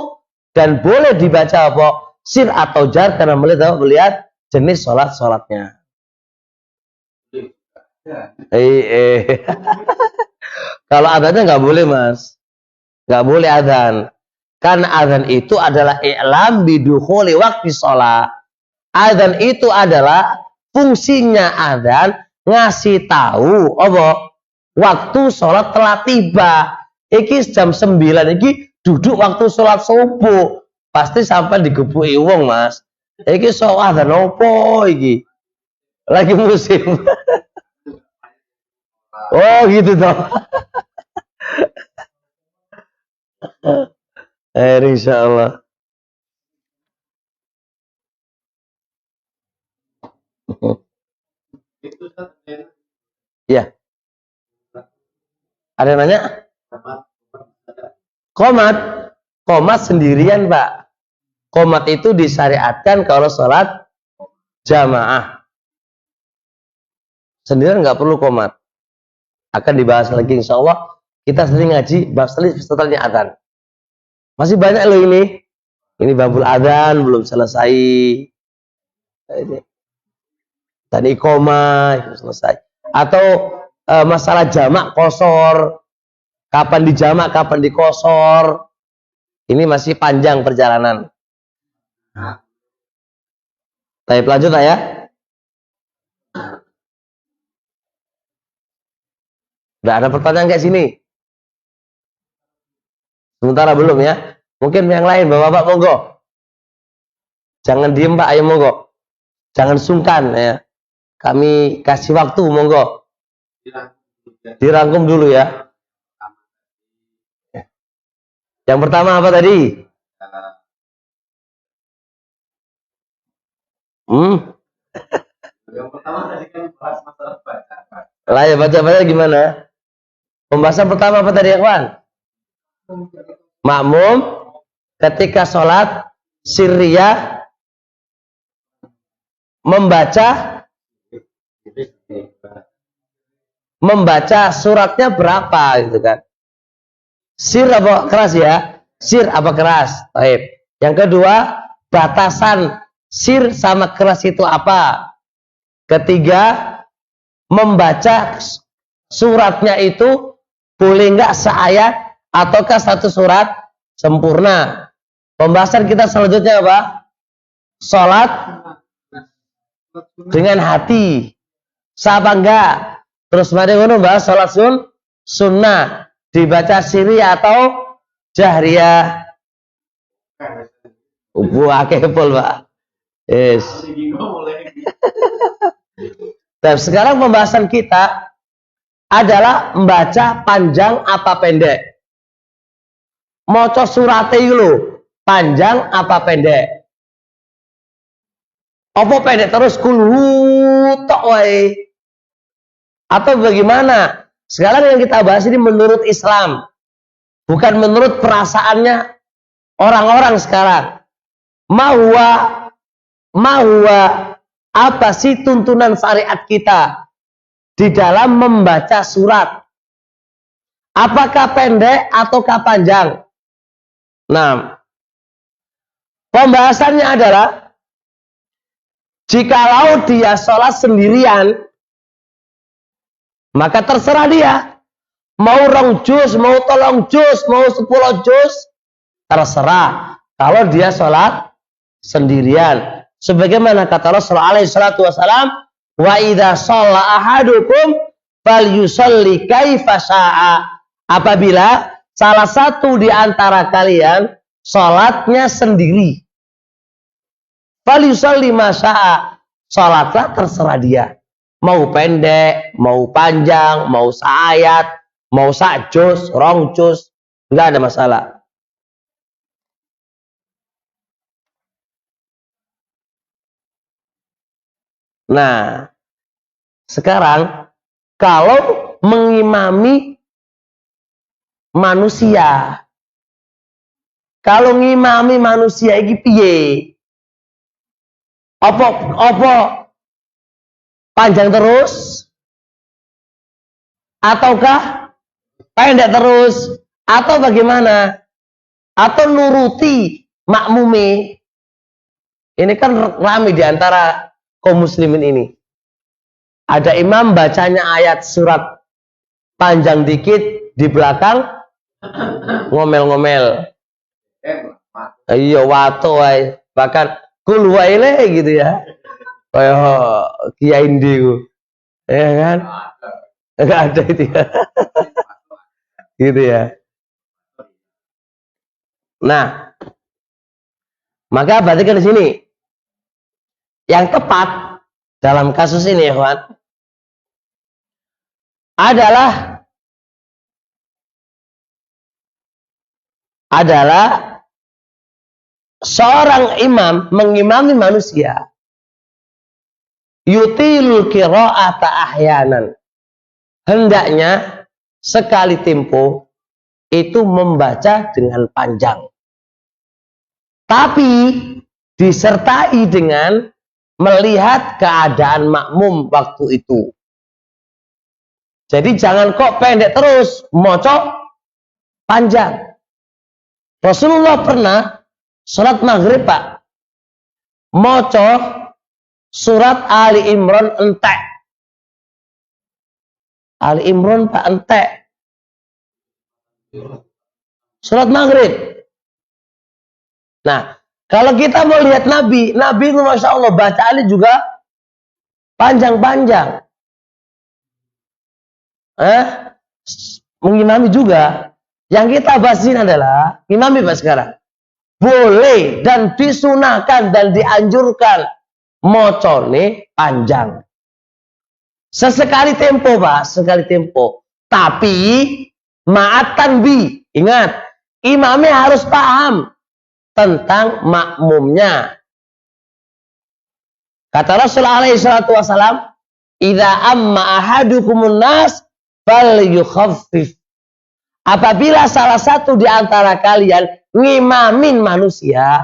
dan boleh dibaca apa? Sir atau jar karena melihat jenis sholatnya. Kalau adhannya nggak boleh, Mas. Nggak boleh adhan. Karena adhan itu adalah i'lam bidukhuli waktu sholat. Adhan itu adalah fungsinya adhan ngasih tahu apa? Waktu sholat telah tiba. Iki jam 9 iki duduk waktu sholat subuh. Pasti sampai digebuki wong, Mas. Iki sholat adhan opo iki? Lagi musim. Oh gitu toh. Insyaallah. Ya. Ada yang nanya? Qomat. Qomat sendirian, Pak. Qomat itu disyariatkan kalau sholat jamaah. Sendirian nggak perlu qomat. Akan dibahas lagi insya Allah. Kita sering ngaji bab setelahnya adzan. Masih banyak loh ini. Ini babul adzan belum selesai. Dan iqomah selesai. Atau masalah jamak kosor. Kapan dijamak, kapan dikosor. Ini masih panjang perjalanan. Baik, lanjut lah ya. Udah ada pertanyaan kayak sini? Sementara belum ya. Mungkin yang lain, Bapak-bapak monggo. Jangan diem, Pak, ayo monggo. Jangan sungkan ya. Kami kasih waktu, monggo. Dirangkum dulu ya. Yang pertama apa tadi? Yang pertama tadi kan bahas masalah baca. Lah ya, baca gimana? Pembahasan pertama apa tadi, Ikhwan? Makmum ketika sholat sirriyah membaca suratnya berapa gitu kan? Sir apa keras ya? Sir apa keras? Baik. Yang kedua, batasan sir sama keras itu apa? Ketiga, membaca suratnya itu boleh nggak seayat ataukah satu surat sempurna? Pembahasan kita selanjutnya apa? Sholat dengan hati. Siapa enggak? Terus mari ngono bahas sholat sunnah. Dibaca siri atau jahriyah? Buah kepol, Pak. Yes. Dan sekarang pembahasan kita adalah membaca panjang apa pendek. Maca surate lho, panjang apa pendek? Apa pendek terus kulhu tok wae? Atau bagaimana? Sekarang yang kita bahas ini menurut Islam, bukan menurut perasaannya orang-orang sekarang. Mahwa apa sih tuntunan syariat kita di dalam membaca surat? Apakah pendek ataukah panjang? Nah, pembahasannya adalah jikalau dia sholat sendirian, maka terserah dia. Mau 2 juz, mau 3 juz, mau 10 juz, terserah. Kalau dia sholat sendirian. Sebagaimana kata Rasulullah alaihi salatu wasalam, wa idza shalla ahadukum falyusalli kaifa syaa. Apabila salah satu di antara kalian sholatnya sendiri, falyusalli ma syaa. Sholatlah terserah dia. Mau pendek, mau panjang, mau seayat, mau sajus, 2 juz, enggak ada masalah. Nah, sekarang kalau mengimami manusia. Kalau ngimami manusia iki piye? Apa panjang terus? Ataukah pendek terus? Atau bagaimana? Atau nuruti makmumi? Ini kan ramai di antara kaum muslimin ini. Ada imam bacanya ayat surat panjang dikit, di belakang ngomel-ngomel. Iya wato wae, bahkan kul waile gitu ya. Kayak Kiai Indi ya kan? Enggak ada itu ya. Gitu ya. Nah, maka berarti kan di sini yang tepat dalam kasus ini ya kawan adalah seorang imam mengimami manusia yutilul qira'ata ahyanan, hendaknya sekali tempo itu membaca dengan panjang, tapi disertai dengan melihat keadaan makmum waktu itu. Jadi jangan kok pendek terus, mocok panjang. Rasulullah pernah sholat maghrib Pak, mocok surat Ali Imran entek. Ali Imran Pak entek. Surat maghrib. Nah, kalau kita mau lihat Nabi itu Masya Allah bacaannya juga panjang-panjang. Mengimami juga. Yang kita bahas ini adalah imami Pak sekarang. Boleh dan disunahkan dan dianjurkan mocone panjang. Sesekali tempo Pak, sekali tempo. Tapi ma'atan bi, ingat, imamnya harus paham tentang makmumnya. Kata Rasulullah SAW, idza amma ahadukumun nas falyukhaffif. Apabila salah satu di antara kalian ngimamin manusia,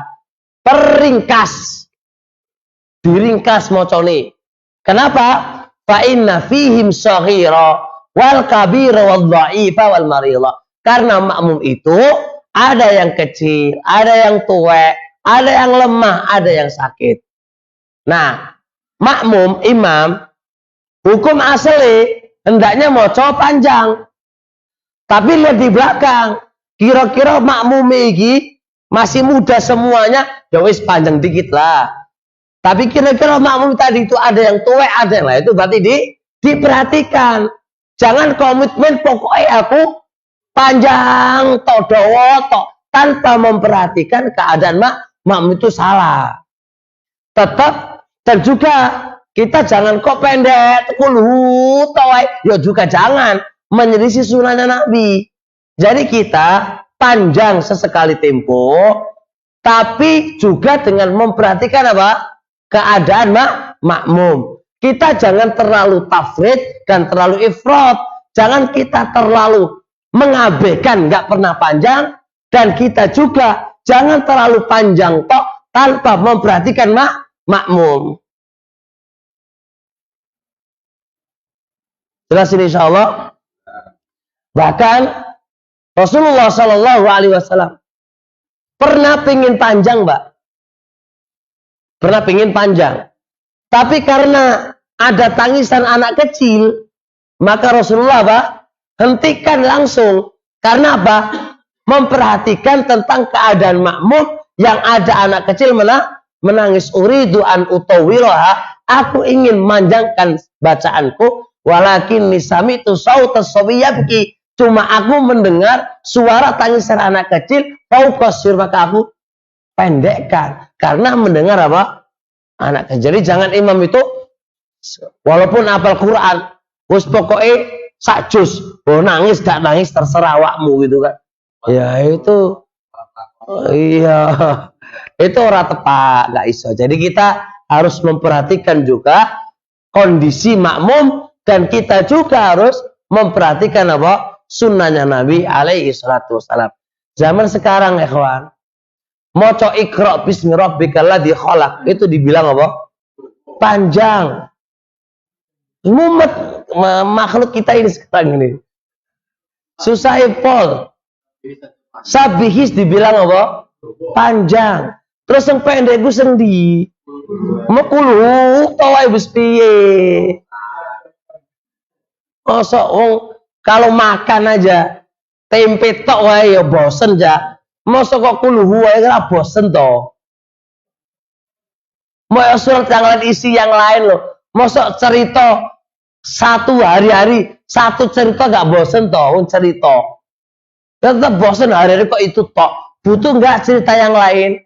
diringkas mocone. Kenapa? Fa inna fihim shaghira wal kabira wal dha'ifa wal marila. Karena makmum itu ada yang kecil, ada yang tua, ada yang lemah, ada yang sakit. Nah, makmum imam hukum asli hendaknya moco panjang. Tapi lihat di belakang, kira-kira makmum ini masih muda semuanya, ya wis panjang dikit lah. Tapi kira-kira makmum tadi itu ada yang tua, ada yang lain, itu berarti diperhatikan. Jangan komitmen pokoknya aku panjang tok dawa tok tanpa memperhatikan keadaan makmum itu salah. Tetap dan juga kita jangan kok pendek, kulhu tawai, ya juga jangan menyelisih sunnahnya Nabi. Jadi kita panjang sesekali tempo, tapi juga dengan memperhatikan apa? Keadaan makmum. Kita jangan terlalu tafrid dan terlalu ifrat. Jangan kita terlalu mengabaikan, nggak pernah panjang, dan kita juga jangan terlalu panjang tok tanpa memperhatikan makmum. Jelas ini insya Allah. Bahkan Rasulullah SAW pernah pingin panjang, Mbak. Pernah pingin panjang. Tapi karena ada tangisan anak kecil, maka Rasulullah apa? Hentikan langsung. Karena apa? Memperhatikan tentang keadaan makmum yang ada anak kecil menangis. Uridu an utawilaha. Aku ingin manjangkan bacaanku. Walakin nisamitu sautas sobiyabki. Cuma aku mendengar suara tangisan anak kecil. Faukosir, maka aku pendekkan. Karena mendengar apa? Anak kecil. Jadi jangan imam itu walaupun hafal Quran, wis pokoknya sak juz, nangis gak nangis terserah awakmu gitu kan. Ya itu iya. Itu ora tepat, gak iso. Jadi kita harus memperhatikan juga kondisi makmum dan kita juga harus memperhatikan apa? sunnahnya Nabi alaihi salatu wassalam. Zaman sekarang ikhwan, maca Iqra bismi rabbikal ladzi khalaq itu dibilang apa? Panjang. Mumet makhluk kita ini sekarang ini. Susah Paul. Sabihis dibilang apa? Panjang. Terus yang pendek gue sendi. Mekulu tawa ibu piye. Masa kalau makan aja tempe tok wae ya bosen ja. Masa kok kuluhu wae ora bosen to. Mau surat yang lain isi yang lain loh. Masa cerita satu hari-hari satu cerita gak bosen to, cerita. Tetap bosen hari-hari kok itu tok. Butuh nggak cerita yang lain?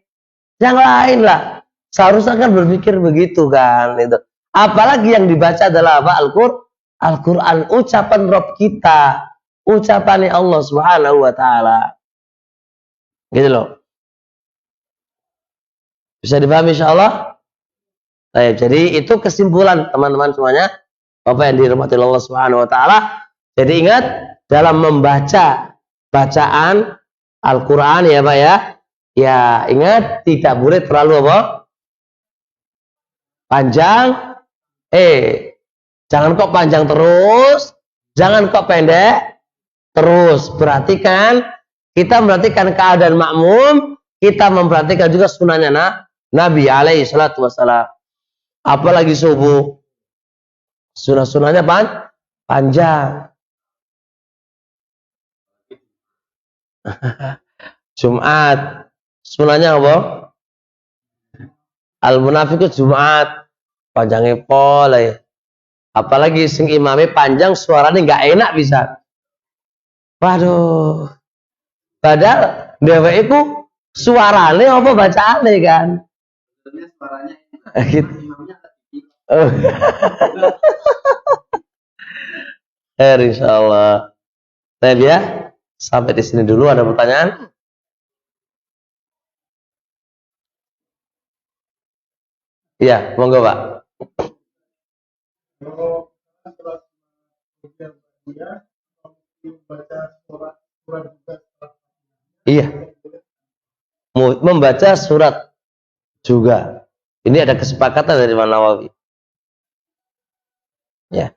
Yang lain lah. Seharusnya kan berpikir begitu kan itu. Apalagi yang dibaca adalah apa? Al-Quran, ucapan Rabb kita, ucapan Allah Subhanahu wa taala. Gitu loh. Bisa dipahami insyaallah? Baik, jadi itu kesimpulan teman-teman semuanya. Apa yang dirahmati Allah Subhanahu wa taala. Jadi ingat dalam membaca bacaan Al-Quran ya Pak ya. Ya ingat tidak boleh terlalu apa? Panjang. Jangan kok panjang terus, jangan kok pendek terus. Perhatikan, kita memperhatikan keadaan makmum, kita memperhatikan juga sunnahnya Nabi alaihi salatu wassalam. Apalagi subuh, sunnah-sunnahnya panjang. Jumat, sunnahnya apa? Al-Munafiqun Jumat, panjangnya pol. Apalagi sing imame panjang suaranya nggak enak bisa. Waduh. Padahal dewa itu suaranya apa bacaannya kan? Suaranya gitu. Insyaallah. Baik ya. Sampai di sini dulu, ada pertanyaan? Iya, monggo Pak. Iya. Membaca surat juga. Ini ada kesepakatan dari Imam Nawawi. Ya.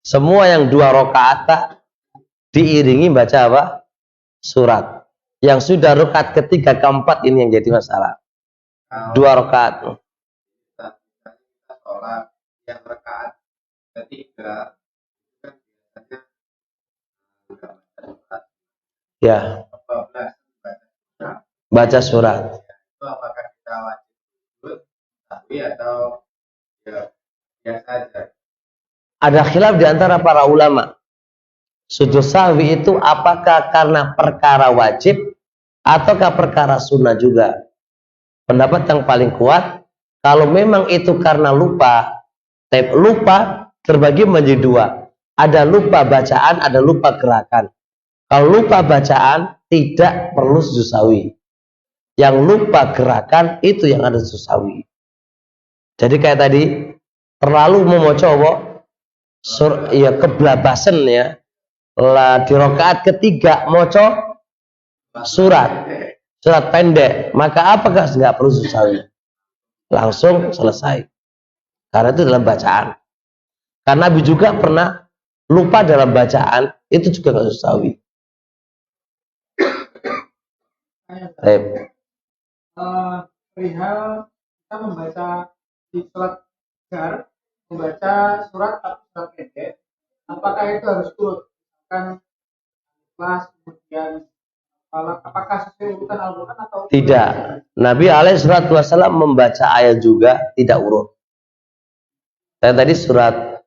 Semua yang 2 rakaat diiringi baca apa? Surat. Yang sudah rakaat ketiga, keempat ini yang jadi masalah. 2 rakaat. Sholat yang rakaat ketiga ya baca surat. Itu apakah kita wajib tapi atau ya biasa aja? Ada khilaf di antara para ulama. Sujud sahwi itu apakah karena perkara wajib ataukah perkara sunnah juga? Pendapat yang paling kuat, kalau memang itu karena lupa terbagi menjadi 2. Ada lupa bacaan, ada lupa gerakan. Kalau lupa bacaan tidak perlu sujud sahwi. Yang lupa gerakan itu yang ada sujud sahwi. Jadi kayak tadi terlalu memoco ya keblabasan ya. Lah di rakaat ketiga moco surat pendek, maka apakah nggak perlu sujud sahwi? Langsung selesai. Karena itu dalam bacaan. Karena Nabi juga pernah lupa dalam bacaan, itu juga nggak sujud sahwi. Perihal kita membaca di sholat jar, membaca surat tapi surat pendek, apakah itu harus turut? Kan kelas kemudian apakah sesuai urutan Al-Quran atau tidak? Nabi alaihi salatu wasallam membaca ayat juga tidak urut. Dan tadi surat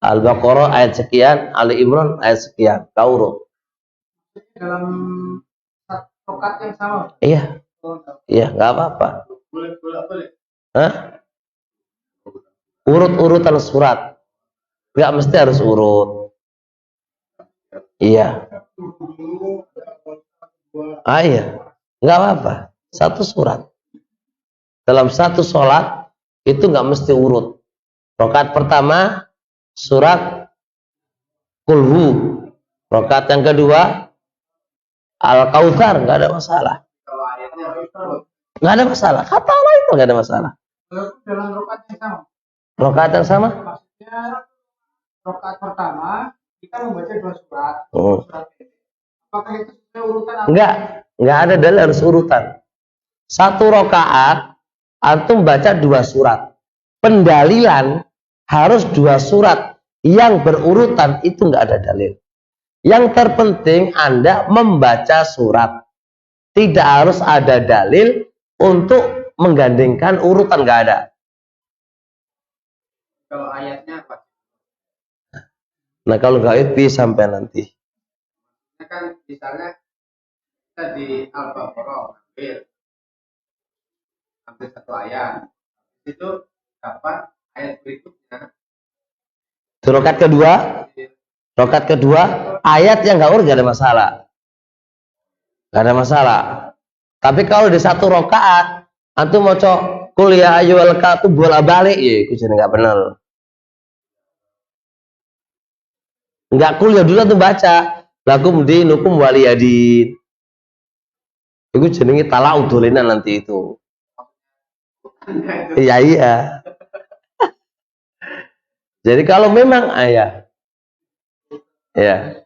Al-Baqarah ayat sekian, Ali Imran ayat sekian, kau urut. Dalam rakaat yang sama. Iya. Iya, nggak apa-apa. Hah? Urut-urutan surat. Nggak mesti harus urut. Iya. Iya. Nggak apa-apa. Satu surat. Dalam satu sholat, itu nggak mesti urut. Rakaat pertama, surat kulhu. Rakaat yang kedua Al-Kautsar, nggak ada masalah. Kalau ayatnya harus turut. Nggak ada masalah. Kata Allah itu nggak ada masalah. Dalam rakaat yang sama. Rakaat yang sama? Maksudnya rakaat pertama kita membaca 2 surat. Oh. Surat pendek. Apakah itu sesuai urutan? Nggak ada dalil harus urutan. 1 rakaat antum baca 2 surat. Pendalilan harus 2 surat yang berurutan itu nggak ada dalil. Yang terpenting Anda membaca surat. Tidak harus ada dalil untuk menggandengkan urutan, nggak ada. Kalau ayatnya apa? Nah kalau gaib sampai nanti. Kan misalnya kita di Al-Baqarah ambil 1 ayat. Itu dapat ayat berikutnya. Rakaat kedua ayat yang nggak urut nggak ada masalah. Nggak ada masalah. Tapi kalau di 1 rakaat antum mau kuliah ayyuhal kafirun bolak-balik ya itu jadi nggak benar. Nggak kuliah dulu tuh baca lakum dinukum waliyadin. Itu jenenge talaud dolenan nanti itu. Iya. Jadi kalau memang ayah ya.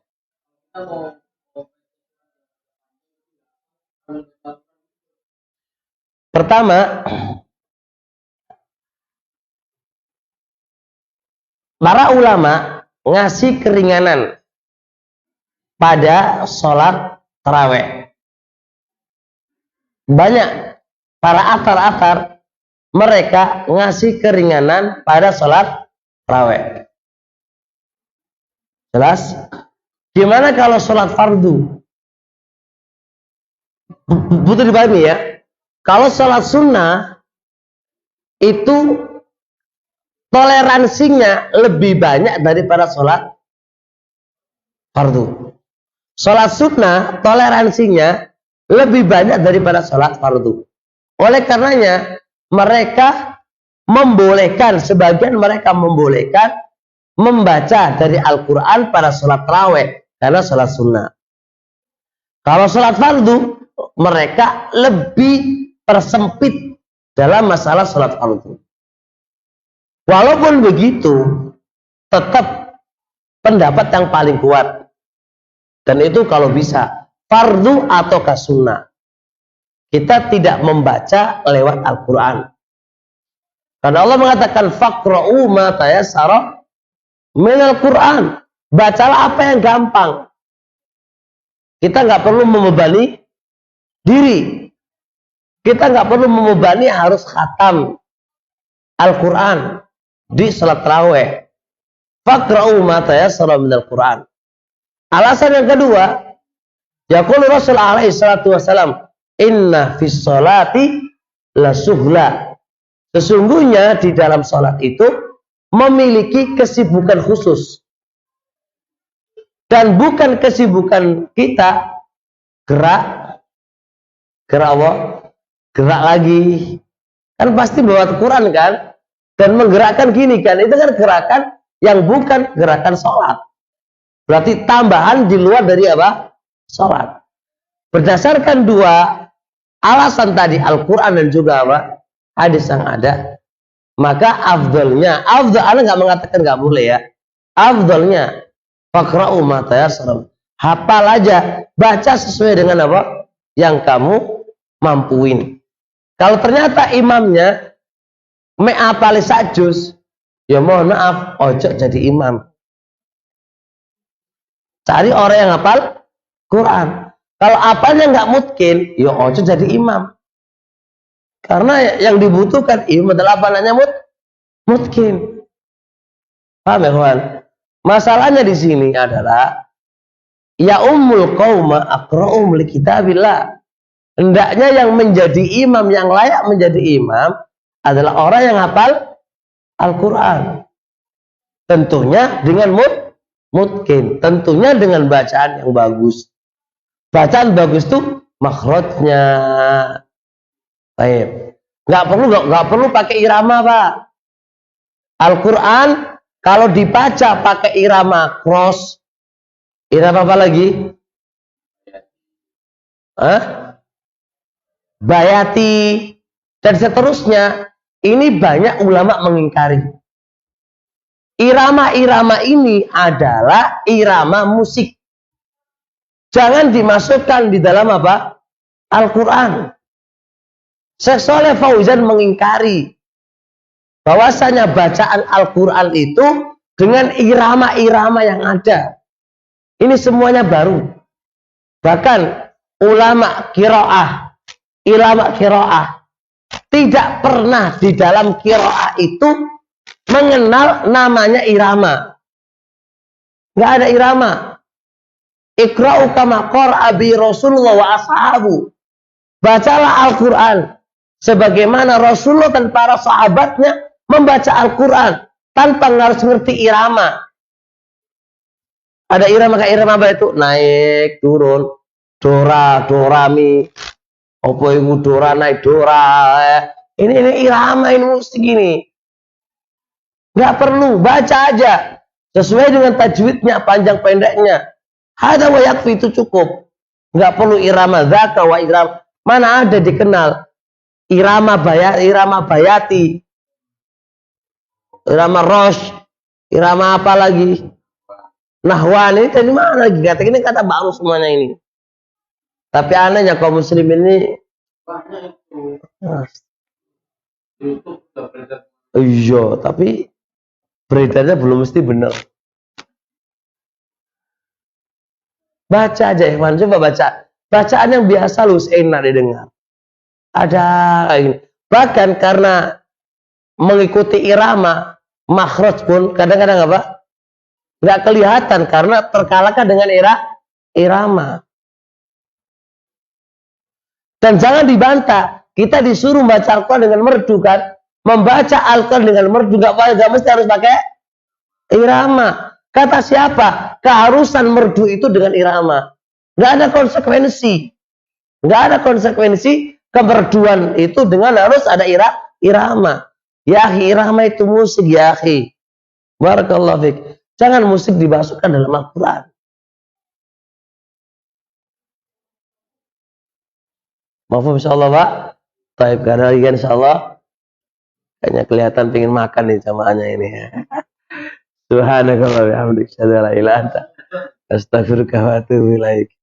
Pertama, para ulama ngasih keringanan pada sholat tarawih. Banyak para atar-atar mereka ngasih keringanan pada sholat tarawih. Jelas? Gimana kalau sholat fardu? Butuh dipahami ya. Kalau sholat sunnah itu toleransinya lebih banyak daripada sholat fardu. Sholat sunnah toleransinya lebih banyak daripada sholat fardu. Oleh karenanya mereka membolehkan, sebagian mereka membolehkan membaca dari Al-Quran pada sholat tarawih karena sholat sunnah. Kalau sholat fardu mereka lebih persempit dalam masalah sholat fardu. Walaupun begitu, tetap pendapat yang paling kuat. Dan itu kalau bisa, fardu atau sunnah. Kita tidak membaca lewat Al-Quran. Karena Allah mengatakan, faqra'u ma tayassara minal Quran. Bacalah apa yang gampang. Kita nggak perlu membebani diri. Kita nggak perlu membebani harus khatam Al-Quran di salat tarawih. Faqra'u ma tayassara minal Quran. Alasan yang kedua, yaqulu Rasul alaihi salatu wasalam, inna fis sholati la suhla. Sesungguhnya di dalam salat itu memiliki kesibukan khusus. Dan bukan kesibukan kita gerak apa? Gerak lagi. Kan pasti bawa Quran kan? Dan menggerakkan gini kan? Itu kan gerakan yang bukan gerakan sholat. Berarti tambahan di luar dari apa? Sholat. Berdasarkan 2 alasan tadi, Al-Quran dan juga apa? Hadis yang ada. Maka afdalnya, Anda nggak mengatakan nggak boleh ya. Afdalnya, faqra'u ma tayassara. Hafal aja, baca sesuai dengan apa yang kamu mampuin. Kalau ternyata imamnya me'apali sajus, ya mohon maaf, ojo jadi imam. Cari orang yang hafal Quran. Kalau apanya nggak mungkin, ya ojo jadi imam. Karena yang dibutuhkan imam adalah apanya mungkin. Paham ya kawan? Masalahnya di sini adalah ya ummul qauma aqra'um li kitabillah. Hendaknya yang menjadi imam, yang layak menjadi imam adalah orang yang hafal Al-Quran. Tentunya dengan mungkin, tentunya dengan bacaan yang bagus. Bacaan bagus itu makhrajnya. Baik. Nggak perlu pakai irama, Pak. Al-Quran kalau dibaca pakai irama cross, Irama apa lagi? Hah? Bayati dan seterusnya. Ini banyak ulama mengingkari. Irama-irama ini adalah irama musik. Jangan dimasukkan di dalam apa? Al-Quran. Syekh Shalih Fauzan mengingkari bahwasanya bacaan Al-Quran itu dengan irama-irama yang ada. Ini semuanya baru. Bahkan ulama qiraah, tidak pernah di dalam qiraah itu mengenal namanya irama. Nggak ada irama. Iqra'u kama qara'a bi Rasulullah wa ashabu. Bacalah Al-Quran sebagaimana Rasulullah dan para sahabatnya membaca Al-Quran tanpa harus ngerti irama. Ada irama kayak irama apa itu? Naik, turun, dora, dorami, opo iku dora naik dora. Ini irama, ini musik ini. Nggak perlu, baca aja sesuai dengan tajwidnya, panjang pendeknya. Hada wa yakfi, itu cukup. Nggak perlu irama zaka wa irama. Mana ada dikenal irama bayati, irama rosh, irama apa lagi? Nahwan, ini dari mana lagi? Kata ini kata baru semuanya ini. Tapi anehnya kaum muslim ini banyak itu. YouTube sudah beredar. Iya, tapi beredarnya belum mesti benar. Baca aja, Ikhwan, coba baca. Bacaan yang biasa lu enak didengar. Ada ini. Bahkan karena mengikuti irama, makhraj pun kadang-kadang apa? Nggak kelihatan karena terkalahkan dengan irama. Dan jangan dibantah. Kita disuruh baca Al-Quran dengan merdu kan? Membaca Al-Quran dengan merdu nggak mesti harus pakai irama. Kata siapa? Keharusan merdu itu dengan irama. Nggak ada konsekuensi. Nggak ada konsekuensi kemerduan itu dengan harus ada irama. Ya akhi, irama itu musik ya akhi. Barakallahu fiik. Jangan musik dimasukkan dalam Al-Quran. Maaf insyaallah Pak. Baik, gak ada lagi kan insyaallah. Kayaknya kelihatan pengen makan nih jamaahnya ini. Subhanakallah wa bihamdika asyhadu an la ilaha illa anta astaghfiruka wa atubu ilaik.